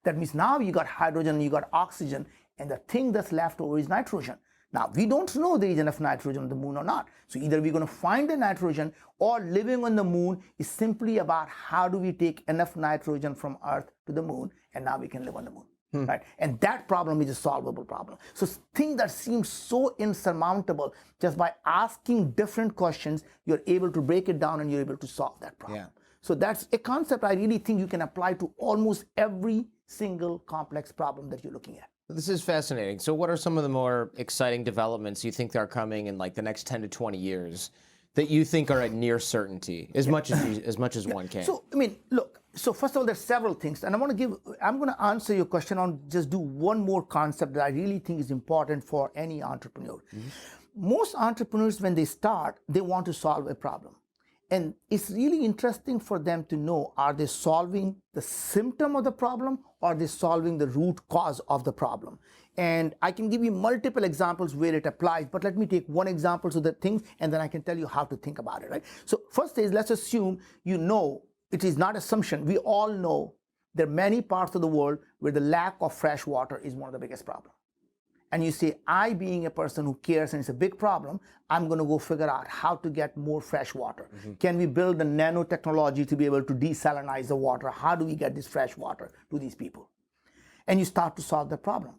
That means now you got hydrogen, you got oxygen, and the thing that's left over is nitrogen. Now, we don't know there is enough nitrogen on the moon or not. So either we're going to find the nitrogen, or living on the moon is simply about how do we take enough nitrogen from Earth to the moon, and now we can live on the moon. Right? And that problem is a solvable problem. So things that seem so insurmountable, just by asking different questions, you're able to break it down and you're able to solve that problem. So that's a concept I really think you can apply to almost every single complex problem that you're looking at. This is fascinating. So what are some of the more exciting developments you think are coming in like the next 10 to 20 years that you think are at near certainty, as much as one can? So, I mean, look, so first of all, there's several things, and I'm going to answer your question on just do one more concept that I really think is important for any entrepreneur. Most entrepreneurs, when they start, they want to solve a problem. And it's really interesting for them to know, are they solving the symptom of the problem, or are they solving the root cause of the problem? And I can give you multiple examples where it applies, but let me take one example so that things, and then I can tell you how to think about it, right? So first is, let's assume you know, it is not assumption, we all know there are many parts of the world where the lack of fresh water is one of the biggest problems. And you say, I being a person who cares and it's a big problem, I'm going to go figure out how to get more fresh water. Can we build the nanotechnology to be able to desalinize the water? How do we get this fresh water to these people? And you start to solve the problem.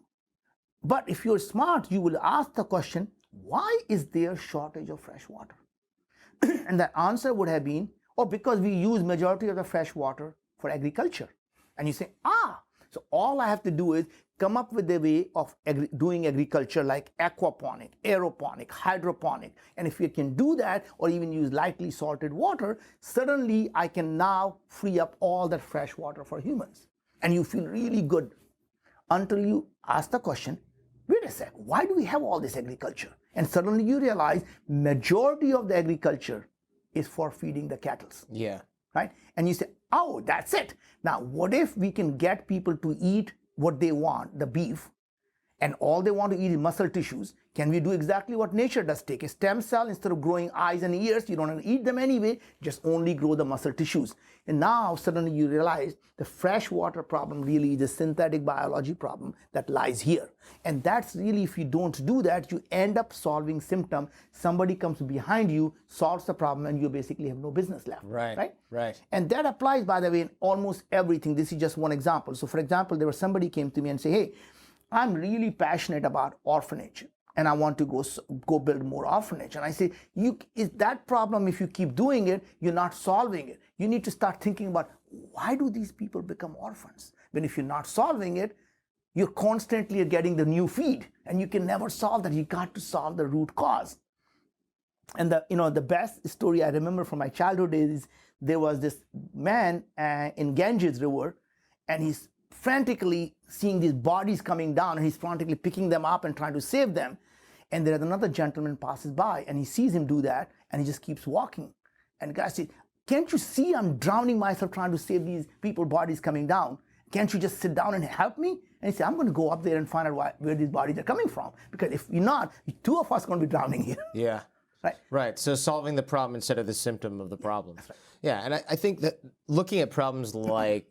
But if you're smart, you will ask the question, why is there shortage of fresh water? And the answer would have been, oh, because we use majority of the fresh water for agriculture. And you say, so all I have to do is come up with a way of doing agriculture like aquaponic, aeroponic, hydroponic. And if you can do that, or even use lightly salted water, suddenly I can now free up all that fresh water for humans. And you feel really good until you ask the question, wait a sec, why do we have all this agriculture? And suddenly you realize majority of the agriculture is for feeding the cattle. Right? And you say, oh, that's it. Now, what if we can get people to eat what they want, the beef, and all they want to eat is muscle tissues? Can we do exactly what nature does? Take a stem cell, instead of growing eyes and ears, you don't eat them anyway, just only grow the muscle tissues. And now suddenly you realize the freshwater problem really is a synthetic biology problem that lies here. And that's really, if you don't do that, you end up solving symptom. Somebody comes behind you, solves the problem, and you basically have no business left. Right. And that applies, by the way, in almost everything. This is just one example. So for example, there was somebody came to me and say, hey, I'm really passionate about orphanage, and I want to go build more orphanage. And I say, is that problem, if you keep doing it, you're not solving it. You need to start thinking about, why do these people become orphans? When if you're not solving it, you're constantly getting the new feed, and you can never solve that. You got to solve the root cause. And the best story I remember from my childhood is there was this man in Ganges River, and he's frantically seeing these bodies coming down, and he's frantically picking them up and trying to save them. And there's another gentleman passes by, and he sees him do that, and he just keeps walking. And the guy says, "Can't you see I'm drowning myself trying to save these people's bodies coming down? Can't you just sit down and help me?" And he said, "I'm going to go up there and find out where these bodies are coming from. Because if you're not, two of us are going to be drowning here." Yeah. Right. Right. So solving the problem instead of the symptom of the problem. That's right. Yeah. And I think that looking at problems by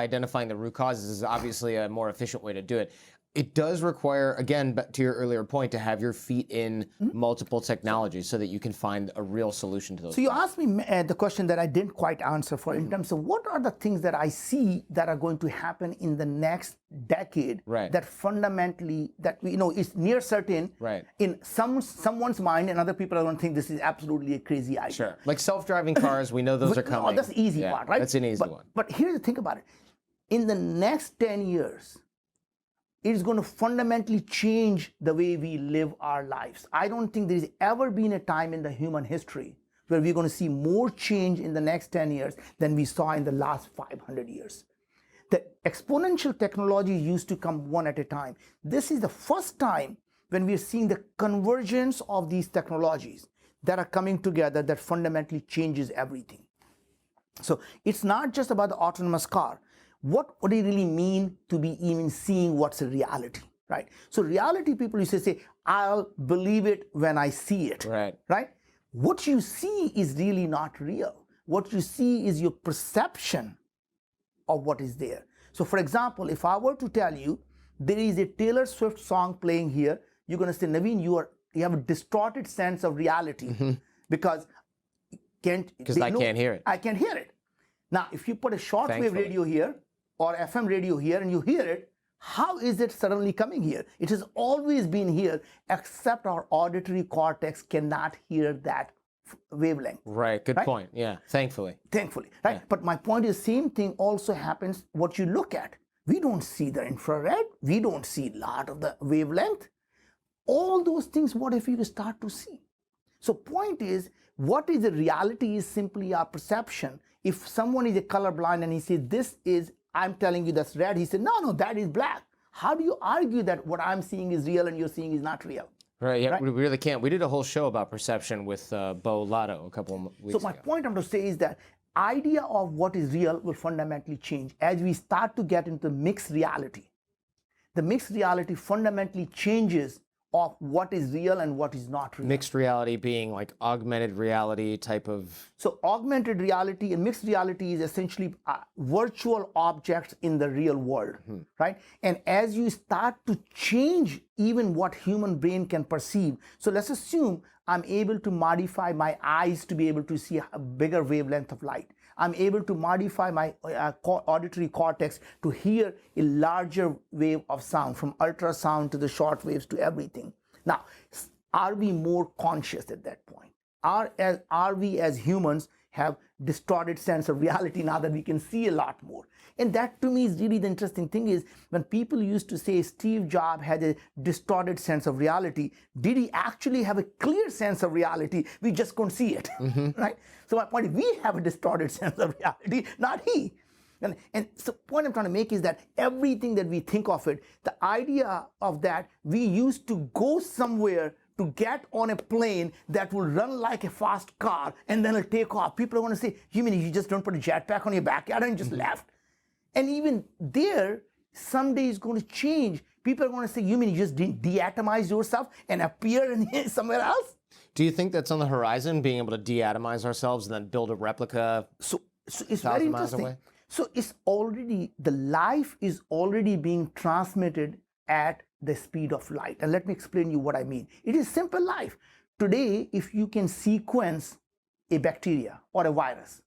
identifying the root causes is obviously a more efficient way to do it. It does require, again, back to your earlier point, to have your feet in multiple technologies so that you can find a real solution to those. So you asked me the question that I didn't quite answer for in terms of what are the things that I see that are going to happen in the next decade that fundamentally, that is near certain in someone's mind, and other people are going to think this is absolutely a crazy idea. Sure. Like self-driving cars, we know those are coming. Oh, that's the easy part, right? That's an easy one. But here's the thing about it. In the next 10 years, it is going to fundamentally change the way we live our lives. I don't think there's ever been a time in the human history where we're going to see more change in the next 10 years than we saw in the last 500 years. The exponential technology used to come one at a time. This is the first time when we're seeing the convergence of these technologies that are coming together that fundamentally changes everything. So it's not just about the autonomous car. What would it really mean to be even seeing what's a reality, right? So reality, people used to say, "I'll believe it when I see it," right? What you see is really not real. What you see is your perception of what is there. So for example, if I were to tell you there is a Taylor Swift song playing here, you're going to say, "Naveen, you have a distorted sense of reality because I can't hear it. I can't hear it." Now, if you put a shortwave radio here or FM radio here and you hear it, how is it suddenly coming here? It has always been here, except our auditory cortex cannot hear that wavelength. Right, good point. Yeah, thankfully. Thankfully, right? Yeah. But my point is, same thing also happens what you look at. We don't see the infrared. We don't see a lot of the wavelength. All those things, what if we start to see? So point is, what is the reality is simply our perception. If someone is a colorblind and he says, I'm telling you that's red, he said, no, that is black. How do you argue that what I'm seeing is real and you're seeing is not real? Right, yeah, right? We really can't. We did a whole show about perception with Bo Lotto a couple of weeks ago. So my point I'm to say is that idea of what is real will fundamentally change as we start to get into mixed reality. The mixed reality fundamentally changes of what is real and what is not real. Mixed reality being like augmented reality type of... So augmented reality and mixed reality is essentially virtual objects in the real world, right? And as you start to change even what human brain can perceive, so let's assume I'm able to modify my eyes to be able to see a bigger wavelength of light. I'm able to modify my auditory cortex to hear a larger wave of sound, from ultrasound to the short waves to everything. Now, are we more conscious at that point? Are we as humans have distorted sense of reality now that we can see a lot more? And that to me is really the interesting thing is when people used to say Steve Jobs had a distorted sense of reality, did he actually have a clear sense of reality? We just couldn't see it, right? So my point is we have a distorted sense of reality, not he. And so the point I'm trying to make is that everything that we think of it, the idea of that we used to go somewhere to get on a plane that will run like a fast car and then it'll take off. People are going to say, you mean you just don't put a jetpack on your backyard and just left? And even there, someday is going to change. People are going to say, you mean you just deatomize yourself and appear somewhere else? Do you think that's on the horizon, being able to deatomize ourselves and then build a replica? So it's very interesting. So it's already, the life is already being transmitted at the speed of light. And let me explain you what I mean. It is simple life. Today, if you can sequence a bacteria or a virus,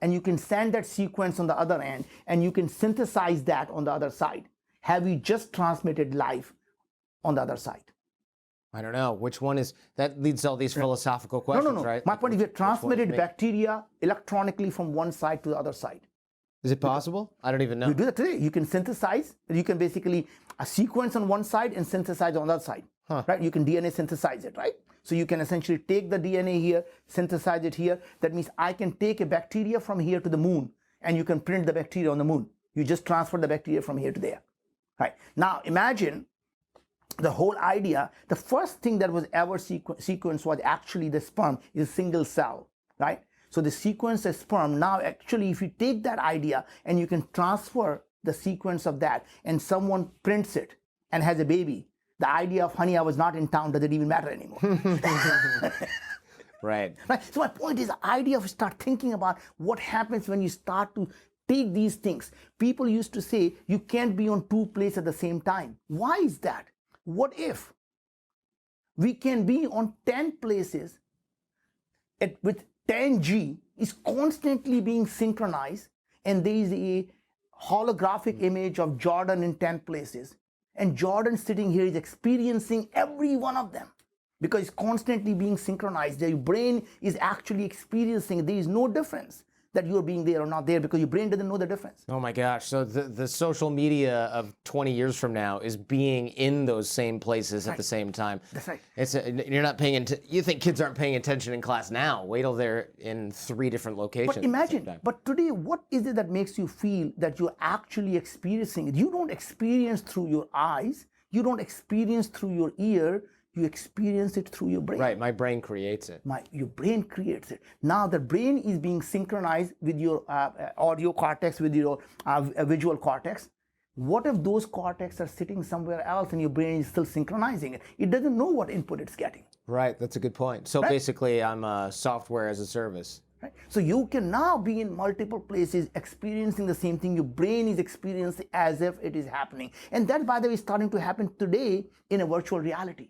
and you can send that sequence on the other end, and you can synthesize that on the other side, have you just transmitted life on the other side? I don't know. Which one is, that leads to all these philosophical questions, no. right? My point is we have transmitted bacteria electronically from one side to the other side. Is it possible? I don't even know. You do that today. You can synthesize. You can basically a sequence on one side and synthesize on the other side. Right? You can DNA synthesize it, right? So you can essentially take the DNA here, synthesize it here. That means I can take a bacteria from here to the moon, and you can print the bacteria on the moon. You just transfer the bacteria from here to there. Right? Now imagine the whole idea. The first thing that was ever sequenced was actually the sperm is a single cell, right? So the sequence of sperm, now actually if you take that idea and you can transfer the sequence of that and someone prints it and has a baby, the idea of honey, I was not in town doesn't even matter anymore. Right. Right. So my point is the idea of start thinking about what happens when you start to take these things. People used to say you can't be on two places at the same time. Why is that? What if we can be on 10 places with 10G is constantly being synchronized, and there is a holographic image of Jordan in 10 places, and Jordan sitting here is experiencing every one of them because it's constantly being synchronized. Your brain is actually experiencing. There is no difference that you're being there or not there because your brain doesn't know the difference. Oh my gosh. So the social media of 20 years from now is being in those same places at the same time. That's right. You're not paying you think kids aren't paying attention in class now. Wait till they're in 3 different locations. But imagine, but today, what is it that makes you feel that you're actually experiencing it? You don't experience through your eyes. You don't experience through your ear. You experience it through your brain. Right, my brain creates it. Your brain creates it. Now the brain is being synchronized with your audio cortex, with your visual cortex. What if those cortex are sitting somewhere else and your brain is still synchronizing it? It doesn't know what input it's getting. Right, that's a good point. So basically, I'm a software as a service. Right? So you can now be in multiple places experiencing the same thing. Your brain is experiencing as if it is happening. And that, by the way, is starting to happen today in a virtual reality.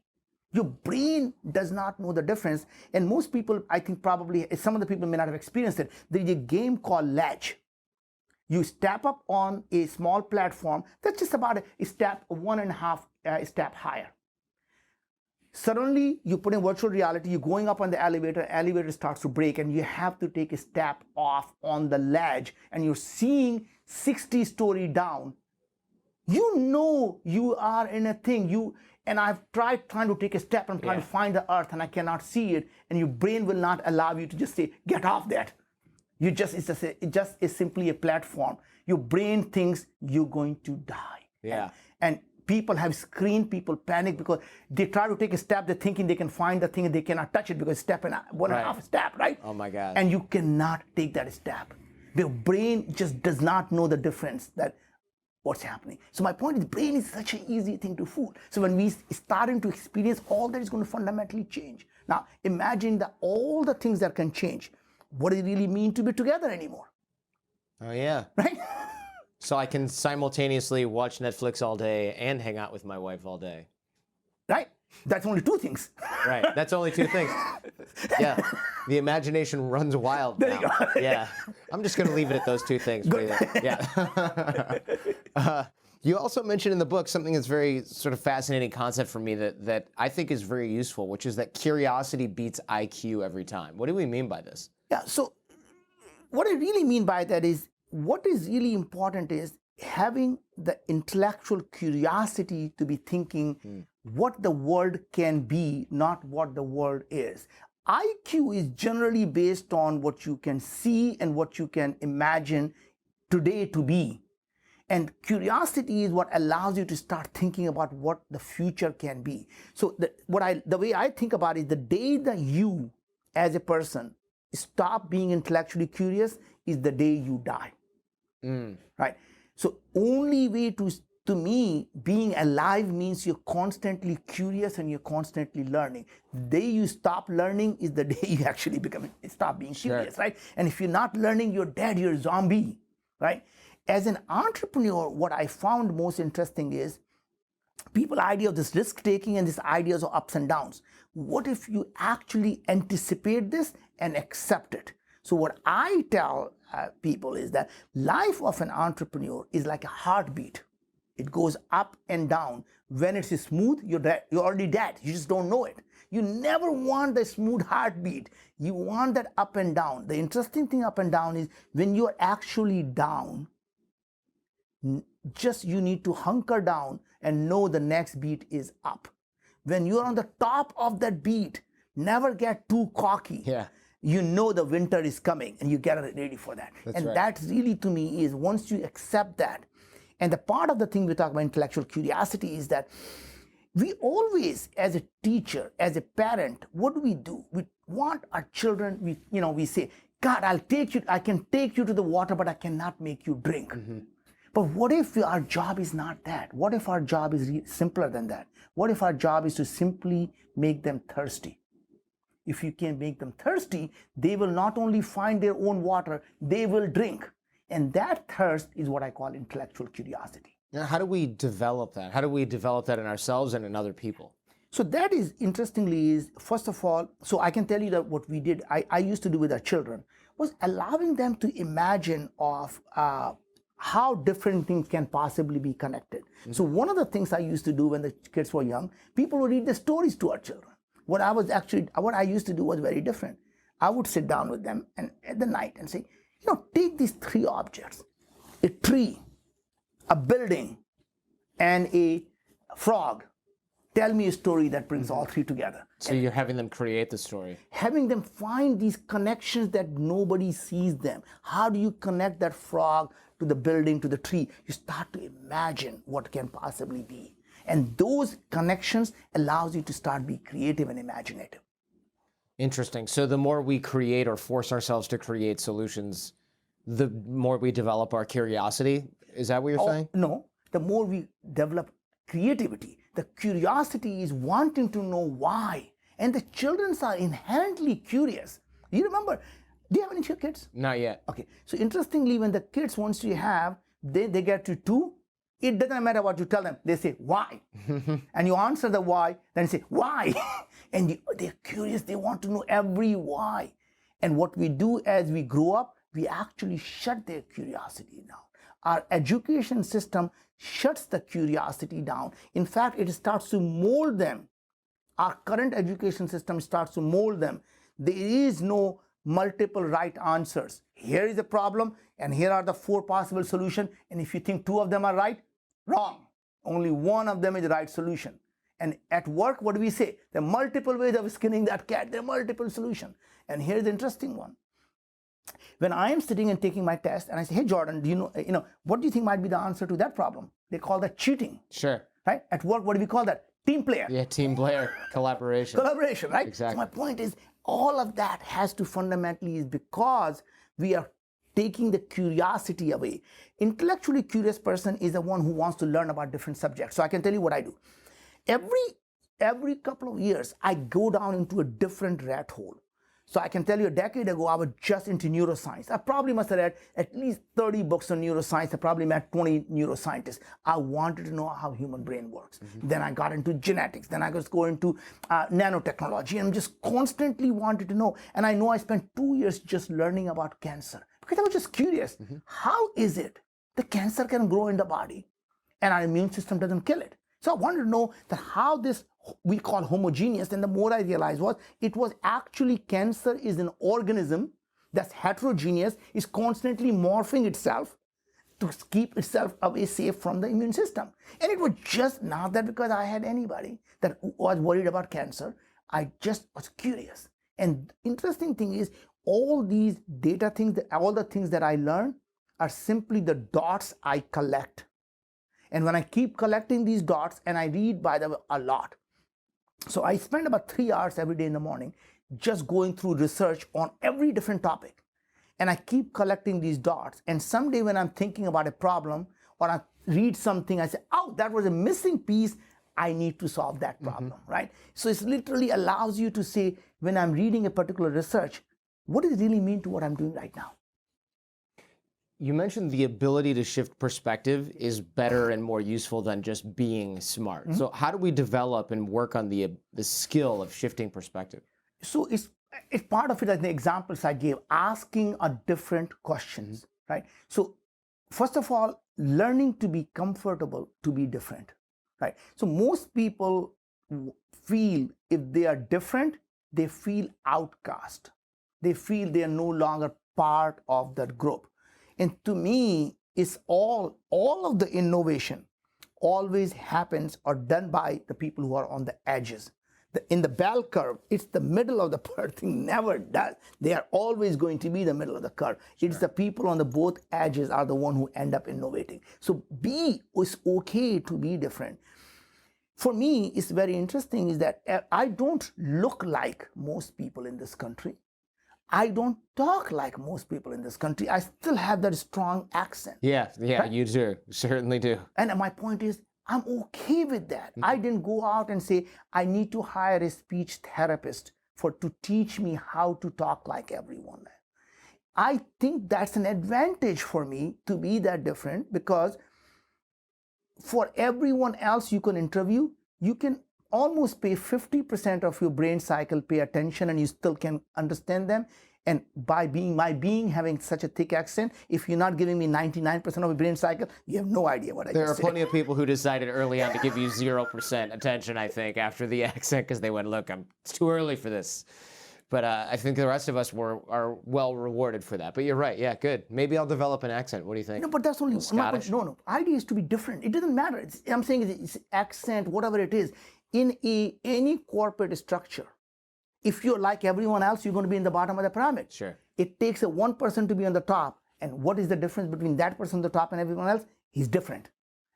Your brain does not know the difference. And most people, I think probably, some of the people may not have experienced it. There is a game called Ledge. You step up on a small platform that's just about a step, 1.5 step higher. Suddenly, you put in virtual reality, you're going up on the elevator starts to break, and you have to take a step off on the ledge, and you're seeing 60 stories down. You know you are in a thing. And I've tried trying to take a step and trying to find the earth, and I cannot see it, and your brain will not allow you to just say, get off that. It just is simply a platform. Your brain thinks you're going to die. Yeah. And people have screamed, people panic because they try to take a step, they're thinking they can find the thing and they cannot touch it because it's 1.5 step, right? Oh my God. And you cannot take that step. The brain just does not know the difference that what's happening. So my point is, brain is such an easy thing to fool. So when we starting to experience, all that is going to fundamentally change. Now imagine that all the things that can change. What does it really mean to be together anymore? Oh yeah. Right? So I can simultaneously watch Netflix all day and hang out with my wife all day. Right? That's only 2 things. Right. That's only 2 things. Yeah. The imagination runs wild now. There you go. Yeah. I'm just going to leave it at those 2 things. Yeah. You also mentioned in the book something that's very sort of fascinating concept for me that I think is very useful, which is that curiosity beats IQ every time. What do we mean by this? Yeah. So what I really mean by that is, what is really important is having the intellectual curiosity to be thinking what the world can be, not what the world is. IQ is generally based on what you can see and what you can imagine today to be. And curiosity is what allows you to start thinking about what the future can be. So the way I think about it is, the day that you as a person stop being intellectually curious is the day you die. Right? So only way to me, being alive means you're constantly curious and you're constantly learning. The day you stop learning is the day you actually stop being curious, right? And if you're not learning, you're dead, you're a zombie, right? As an entrepreneur, what I found most interesting is people's idea of this risk taking and this ideas of ups and downs. What if you actually anticipate this and accept it? So what I tell people is that life of an entrepreneur is like a heartbeat. It goes up and down. When it's smooth, you're already dead. You just don't know it. You never want the smooth heartbeat. You want that up and down. The interesting thing up and down is when you're actually down, just you need to hunker down and know the next beat is up. When you're on the top of that beat, never get too cocky. Yeah. You know the winter is coming and you get ready for that. That's right. That really to me is once you accept that, and the part of the thing we talk about intellectual curiosity is that we always, as a teacher, as a parent, what do? We want our children, we say, God, I can take you to the water, but I cannot make you drink. But what if our job is not that? What if our job is simpler than that? What if our job is to simply make them thirsty? If you can make them thirsty, they will not only find their own water, they will drink. And that thirst is what I call intellectual curiosity. Now, how do we develop that? How do we develop that in ourselves and in other people? So that is, interestingly, is first of all, so I can tell you that what we did, I used to do with our children, was allowing them to imagine of how different things can possibly be connected. So one of the things I used to do when the kids were young, people would read the stories to our children. What I used to do was very different. I would sit down with them and at the night and say, take these three objects, a tree, a building, and a frog. Tell me a story that brings all three together. So you're having them create the story. Having them find these connections that nobody sees them. How do you connect that frog to the building, to the tree? You start to imagine what can possibly be. And those connections allows you to start be creative and imaginative. Interesting. So the more we create or force ourselves to create solutions, the more we develop our curiosity. Is that what you're saying? No, the more we develop creativity. The curiosity is wanting to know why. And the children are inherently curious. You remember, do you have any kids? Not yet. Okay, so interestingly, when the kids wants you have, they get to two, it doesn't matter what you tell them. They say, why? And you answer the why, then say, why? And they're curious, they want to know every why. And what we do as we grow up, we actually shut their curiosity down. Our education system shuts the curiosity down. In fact, it starts to mold them. Our current education system starts to mold them. There is no multiple right answers. Here is a problem, and here are the four possible solutions. And if you think two of them are right, wrong. Only one of them is the right solution. And at work, what do we say? There are multiple ways of skinning that cat. There are multiple solutions. And here's the interesting one. When I am sitting and taking my test, and I say, hey, Jordan, do you know, what do you think might be the answer to that problem? They call that cheating. Sure. Right? At work, what do we call that? Team player. Yeah, team player, collaboration. Collaboration, right? Exactly. So my point is, all of that has to fundamentally is because we are taking the curiosity away. Intellectually curious person is the one who wants to learn about different subjects. So I can tell you what I do. Every couple of years, I go down into a different rat hole. So I can tell you a decade ago, I was just into neuroscience. I probably must have read at least 30 books on neuroscience. I probably met 20 neuroscientists. I wanted to know how human brain works. Then I got into genetics. Then I was going into nanotechnology and just constantly wanted to know. And I know I spent 2 years just learning about cancer because I was just curious. How is it the cancer can grow in the body and our immune system doesn't kill it? So I wanted to know that how this we call homogeneous, and the more I realized it was actually cancer is an organism that's heterogeneous, is constantly morphing itself to keep itself away safe from the immune system. And it was just not that because I had anybody that was worried about cancer, I just was curious. And interesting thing is all these data things, all the things that I learn are simply the dots I collect. And when I keep collecting these dots, and I read by them a lot. So I spend about 3 hours every day in the morning just going through research on every different topic. And I keep collecting these dots. And someday when I'm thinking about a problem or I read something, I say, oh, that was a missing piece. I need to solve that problem, right? So it literally allows you to say, when I'm reading a particular research, what does it really mean to what I'm doing right now? You mentioned the ability to shift perspective is better and more useful than just being smart. So how do we develop and work on the skill of shifting perspective? So it's part of it, as the examples I gave, asking a different questions, right? So first of all, learning to be comfortable to be different, right? So most people feel if they are different, they feel outcast. They feel they are no longer part of that group. And to me, it's all of the innovation always happens or done by the people who are on the edges. In the bell curve, it's the middle of the thing never does. They are always going to be the middle of the curve. Sure. It's the people on the both edges are the one who end up innovating. So it's okay to be different. For me, it's very interesting is that I don't look like most people in this country. I don't talk like most people in this country. I still have that strong accent. Yeah, right? You do. Certainly do. And my point is, I'm okay with that. I didn't go out and say, I need to hire a speech therapist to teach me how to talk like everyone. I think that's an advantage for me to be that different, because for everyone else you can interview, you can almost pay 50% of your brain cycle, pay attention, and you still can understand them. And by having such a thick accent, if you're not giving me 99% of your brain cycle, you have no idea what I There are just said. plenty of people who decided early on to give you 0% attention, I think, after the accent, because they went, look, it's too early for this. But I think the rest of us are well rewarded for that. But you're right. Yeah, good. Maybe I'll develop an accent. What do you think? No, but that's only Scottish? No. Idea is to be different. It doesn't matter. I'm saying it's accent, whatever it is. In any corporate structure, if you're like everyone else, you're going to be in the bottom of the pyramid. Sure. It takes one person to be on the top. And what is the difference between that person on the top and everyone else? He's different.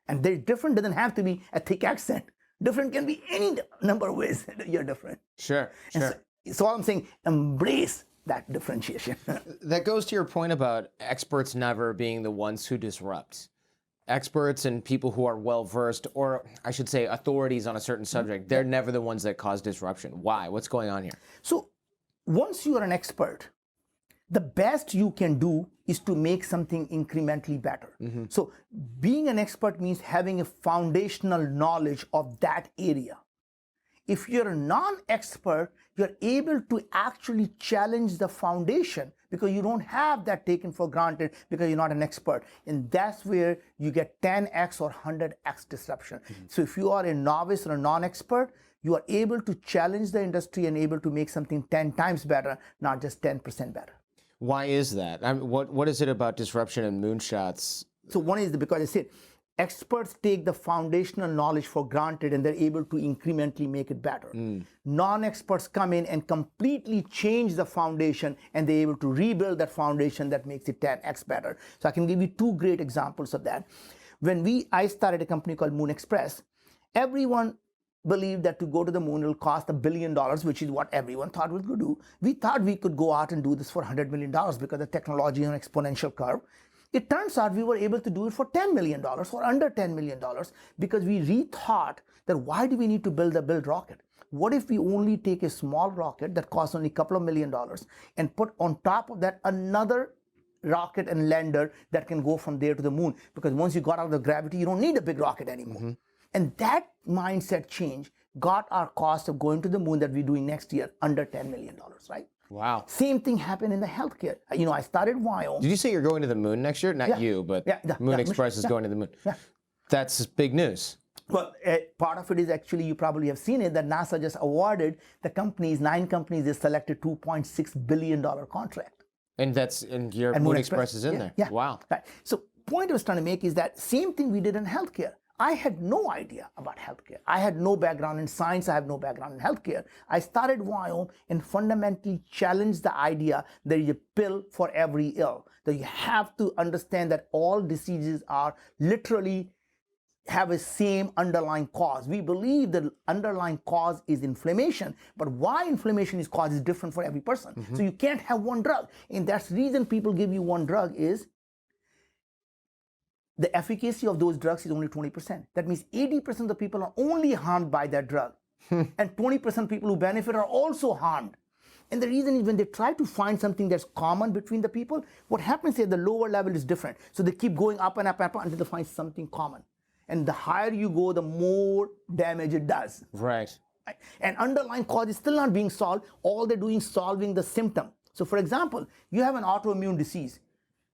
And different doesn't have to be a thick accent. Different can be any number of ways that you're different. Sure. So all I'm saying, embrace that differentiation. That goes to your point about experts never being the ones who disrupt. Experts and people who are well-versed, or I should say authorities on a certain subject, they're never the ones that cause disruption. Why? What's going on here? So once you are an expert, the best you can do is to make something incrementally better. Mm-hmm. So being an expert means having a foundational knowledge of that area. If you're a non-expert, you're able to actually challenge the foundation because you don't have that taken for granted because you're not an expert. And that's where you get 10x or 100x disruption. Mm-hmm. So if you are a novice or a non-expert, you are able to challenge the industry and able to make something 10 times better, not just 10% better. Why is that? What is it about disruption and moonshots? So one is because I said, experts take the foundational knowledge for granted and they're able to incrementally make it better. Non-experts come in and completely change the foundation and they're able to rebuild that foundation that makes it 10x better. So I can give you two great examples of that. When I started a company called Moon Express, everyone believed that to go to the moon will cost $1 billion, which is what everyone thought we could do. We thought we could go out and do this for $100 million because the technology is on an exponential curve. It turns out we were able to do it for $10 million or under $10 million because we rethought that why do we need to build rocket? What if we only take a small rocket that costs only a couple of $1 million and put on top of that another rocket and lander that can go from there to the moon? Because once you got out of the gravity, you don't need a big rocket anymore. Mm-hmm. And that mindset change got our cost of going to the moon that we're doing next year under $10 million, right? Wow. Same thing happened in the healthcare. I started Wyoming. Did you say you're going to the moon next year? Not you, but Moon Express is going to the moon. Yeah. That's big news. Well, part of it is actually, you probably have seen it, that NASA just awarded the 9 companies they selected $2.6 billion contract. And your Moon Express is in there. Yeah. Wow. Right. So point I was trying to make is that same thing we did in healthcare. I had no idea about healthcare. I had no background in science. I have no background in healthcare. I started Wyoming and fundamentally challenged the idea that you pill for every ill, that you have to understand that all diseases are literally have a same underlying cause. We believe the underlying cause is inflammation, but why inflammation is caused is different for every person. Mm-hmm. So you can't have one drug. And that's the reason people give you one drug is the efficacy of those drugs is only 20%. That means 80% of the people are only harmed by that drug. And 20% of people who benefit are also harmed. And the reason is when they try to find something that's common between the people, what happens is the lower level is different. So they keep going up and up and up until they find something common. And the higher you go, the more damage it does. Right. And underlying cause is still not being solved. All they're doing is solving the symptom. So for example, you have an autoimmune disease.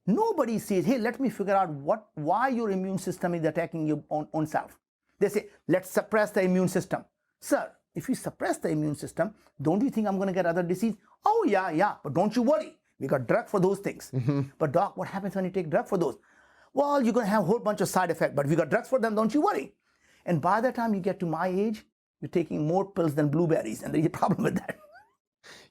Nobody says, hey, let me figure out why your immune system is attacking your own self. They say, let's suppress the immune system. Sir, if you suppress the immune system, don't you think I'm going to get other disease? Oh, yeah, but don't you worry. We got drug for those things. But doc, what happens when you take drug for those? Well, you're going to have a whole bunch of side effects, but we got drugs for them, don't you worry. And by the time you get to my age, you're taking more pills than blueberries, and there's a problem with that.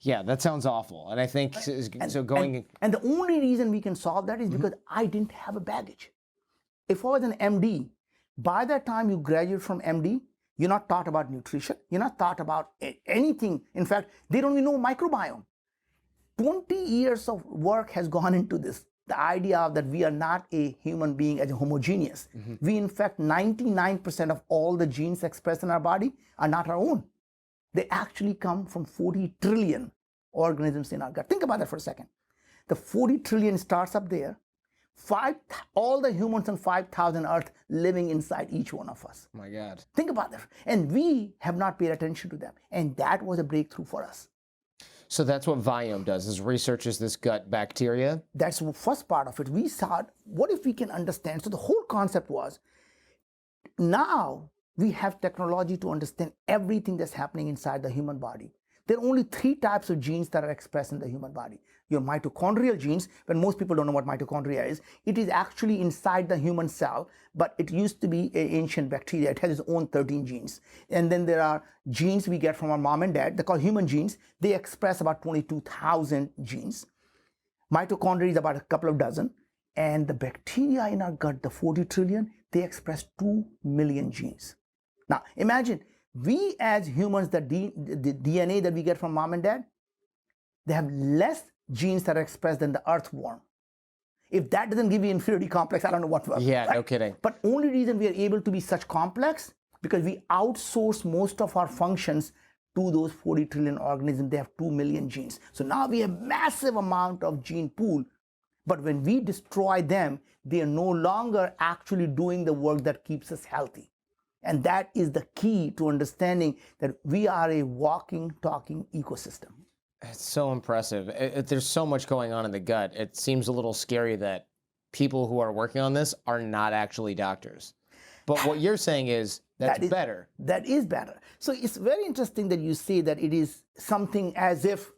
Yeah, that sounds awful. And I think And the only reason we can solve that is because I didn't have a baggage. If I was an MD, by the time you graduate from MD, you're not taught about nutrition. You're not taught about anything. In fact, they don't even know microbiome. 20 years of work has gone into this. The idea that we are not a human being as a homogeneous. We, in fact, 99% of all the genes expressed in our body are not our own. They actually come from 40 trillion organisms in our gut. Think about that for a second. The 40 trillion starts up there. All the humans on 5,000 Earth living inside each one of us. Oh my God. Think about that. And we have not paid attention to them. And that was a breakthrough for us. So that's what Viome does, is researches this gut bacteria. That's the first part of it. We saw, what if we can understand? So the whole concept was, now we have technology to understand everything that's happening inside the human body. There are only 3 types of genes that are expressed in the human body. Your mitochondrial genes, when most people don't know what mitochondria is, it is actually inside the human cell, but it used to be an ancient bacteria. It has its own 13 genes. And then there are genes we get from our mom and dad. They're called human genes. They express about 22,000 genes. Mitochondria is about a couple of dozen. And the bacteria in our gut, the 40 trillion, they express 2 million genes. Now, imagine, we as humans, the DNA that we get from mom and dad, they have less genes that are expressed than the earthworm. If that doesn't give you inferiority complex, I don't know what will. Yeah, right? No kidding. But only reason we are able to be such complex, because we outsource most of our functions to those 40 trillion organisms. They have 2 million genes. So now we have massive amount of gene pool. But when we destroy them, they are no longer actually doing the work that keeps us healthy. And that is the key to understanding that we are a walking, talking ecosystem. It's so impressive. There's so much going on in the gut. It seems a little scary that people who are working on this are not actually doctors. But what you're saying is that's better. That is better. So it's very interesting that you say that it is something as if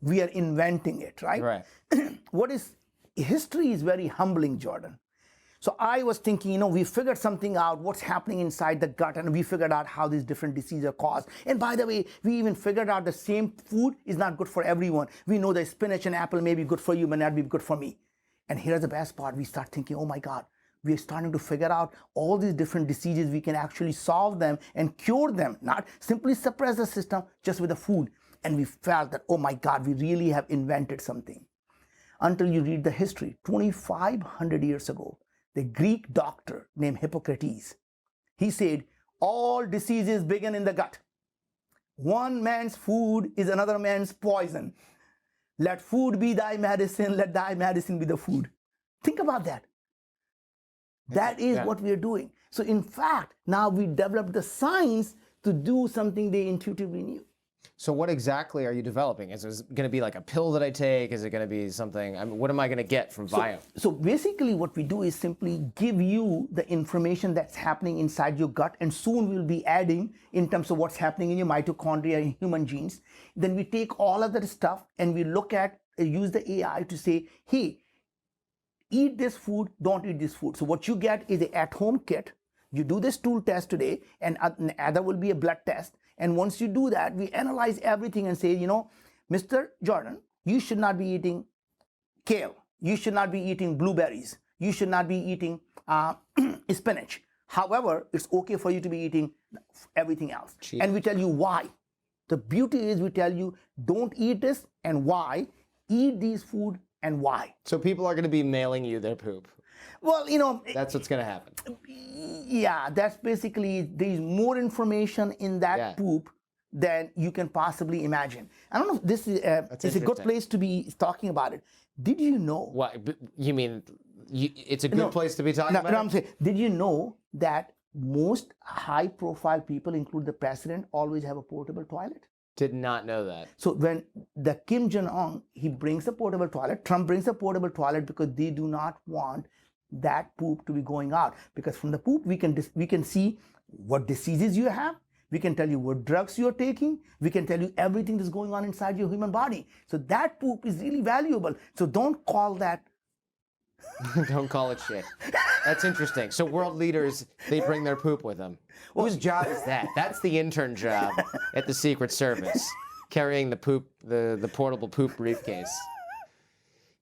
we are inventing it, right? Right. History is very humbling, Jordan. So I was thinking, we figured something out, what's happening inside the gut, and we figured out how these different diseases are caused. And by the way, we even figured out the same food is not good for everyone. We know that spinach and apple may be good for you, may not be good for me. And here's the best part. We start thinking, oh my God, we are starting to figure out all these different diseases. We can actually solve them and cure them, not simply suppress the system just with the food. And we felt that, oh my God, we really have invented something. Until you read the history, 2,500 years ago, the Greek doctor named Hippocrates, he said, all diseases begin in the gut. One man's food is another man's poison. Let food be thy medicine, let thy medicine be the food. Think about that. That is what we are doing. So in fact, now we developed the science to do something they intuitively knew. So what exactly are you developing? Is it going to be like a pill that I take? Is it going to be something? What am I going to get from Viome? So basically what we do is simply give you the information that's happening inside your gut, and soon we'll be adding in terms of what's happening in your mitochondria and human genes. Then we take all of that stuff and we look at, use the AI to say, hey, eat this food, don't eat this food. So what you get is an at-home kit. You do this stool test today, and other will be a blood test. And once you do that, we analyze everything and say, Mr. Jordan, you should not be eating kale. You should not be eating blueberries. You should not be eating spinach. However, it's okay for you to be eating everything else. Cheap. And we tell you why. The beauty is we tell you, don't eat this and why. Eat these food and why. So people are going to be mailing you their poop. Well, that's what's going to happen. Yeah, that's basically, there's more information in that poop than you can possibly imagine. I don't know if this is it's a good place to be talking about it. Did you know? What, you mean it's a good place to be talking about it? No, I'm saying, did you know that most high-profile people, include the president, always have a portable toilet? Did not know that. So when the Kim Jong-un, he brings a portable toilet, Trump brings a portable toilet because they do not want that poop to be going out. Because from the poop, we can see what diseases you have. We can tell you what drugs you're taking. We can tell you everything that's going on inside your human body. So that poop is really valuable. So don't call that. Don't call it shit. That's interesting. So world leaders, they bring their poop with them. Whose job is that? That's the intern job at the Secret Service, carrying the poop, the portable poop briefcase.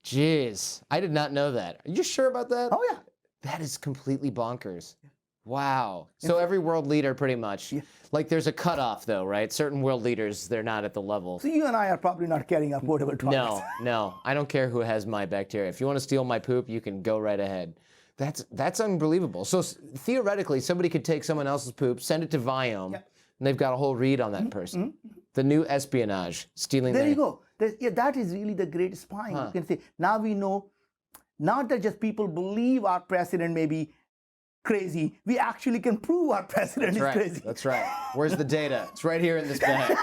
Jeez, I did not know that. Are you sure about that? Oh yeah. That is completely bonkers. Wow. So every world leader pretty much, like there's a cutoff though, right? Certain world leaders, they're not at the level. So you and I are probably not carrying our portable toilets. No. I don't care who has my bacteria. If you want to steal my poop, you can go right ahead. That's unbelievable. So theoretically, somebody could take someone else's poop, send it to Viome, and they've got a whole read on that person. The new espionage, stealing There you go. That is really the great spying. You can say, now we know, not that just people believe our president may be crazy, we actually can prove our president is crazy. That's right. Where's the data? It's right here in this bag.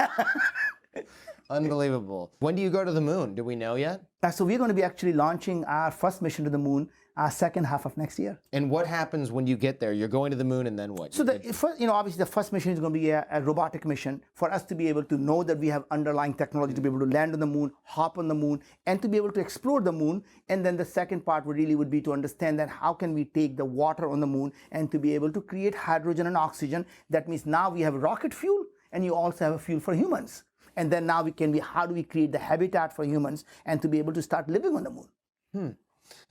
Unbelievable. When do you go to the moon? Do we know yet? So we're going to be actually launching our first mission to the moon second half of next year. And what happens when you get there? You're going to the moon and then what? So obviously the first mission is going to be a robotic mission for us to be able to know that we have underlying technology to be able to land on the moon, hop on the moon, and to be able to explore the moon. And then the second part would be to understand that how can we take the water on the moon and to be able to create hydrogen and oxygen. That means now we have rocket fuel and you also have a fuel for humans. And then now how do we create the habitat for humans and to be able to start living on the moon?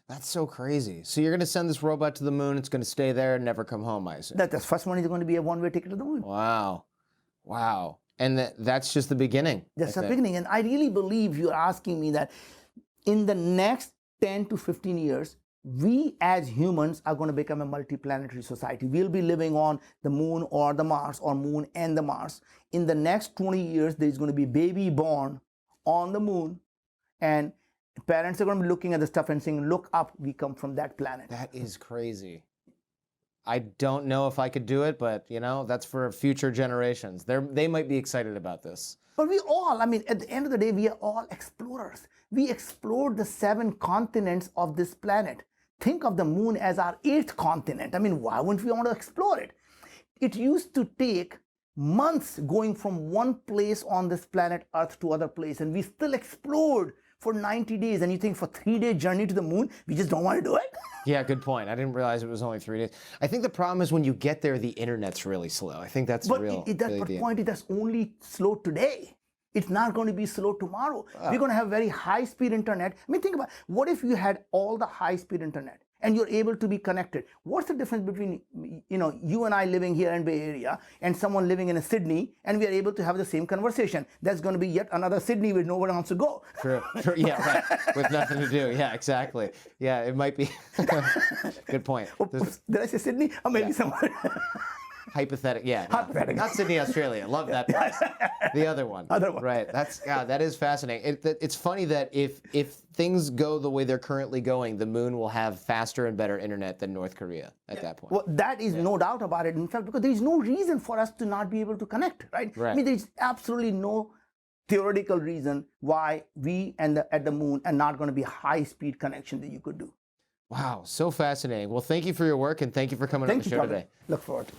That's so crazy. So you're going to send this robot to the moon, it's going to stay there and never come home, I assume. The first one is going to be a one-way ticket to the moon. Wow. And that's just the beginning. That's the beginning. And I really believe you're asking me that in the next 10 to 15 years, we as humans are going to become a multiplanetary society. We'll be living on the moon or the Mars or moon and the Mars. In the next 20 years, there's going to be a baby born on the moon, and parents are going to be looking at the stuff and saying, look up, we come from that planet. That is crazy. I don't know if I could do it, but that's for future generations. They might be excited about this. But we all, at the end of the day, we are all explorers. We explored the 7 continents of this planet. Think of the moon as our 8th continent. Why wouldn't we want to explore it? It used to take months going from one place on this planet Earth to other place, and we still explored for 90 days. And you think for 3-day journey to the moon, we just don't want to do it? Yeah, good point. I didn't realize it was only 3 days. I think the problem is when you get there, the internet's really slow. I think that's the real idea. That's only slow today. It's not going to be slow tomorrow. We're going to have very high-speed internet. Think about what if you had all the high-speed internet and you're able to be connected. What's the difference between you and I living here in Bay Area and someone living in Sydney, and we are able to have the same conversation? That's going to be yet another Sydney where nowhere wants to go. True. Yeah, right. With nothing to do. Yeah, exactly. Yeah, it might be. Good point. Did I say Sydney? Or maybe somewhere. Hypothetical, yeah. No, not Sydney, Australia. Love that place. The other one. Right. That is fascinating. It's funny that if things go the way they're currently going, the moon will have faster and better internet than North Korea at that point. Well, that is no doubt about it. In fact, because there is no reason for us to not be able to connect, right? There is absolutely no theoretical reason why we at the moon are not going to be high-speed connection that you could do. Wow, so fascinating. Well, thank you for your work and thank you for coming on the show today. Look forward to it.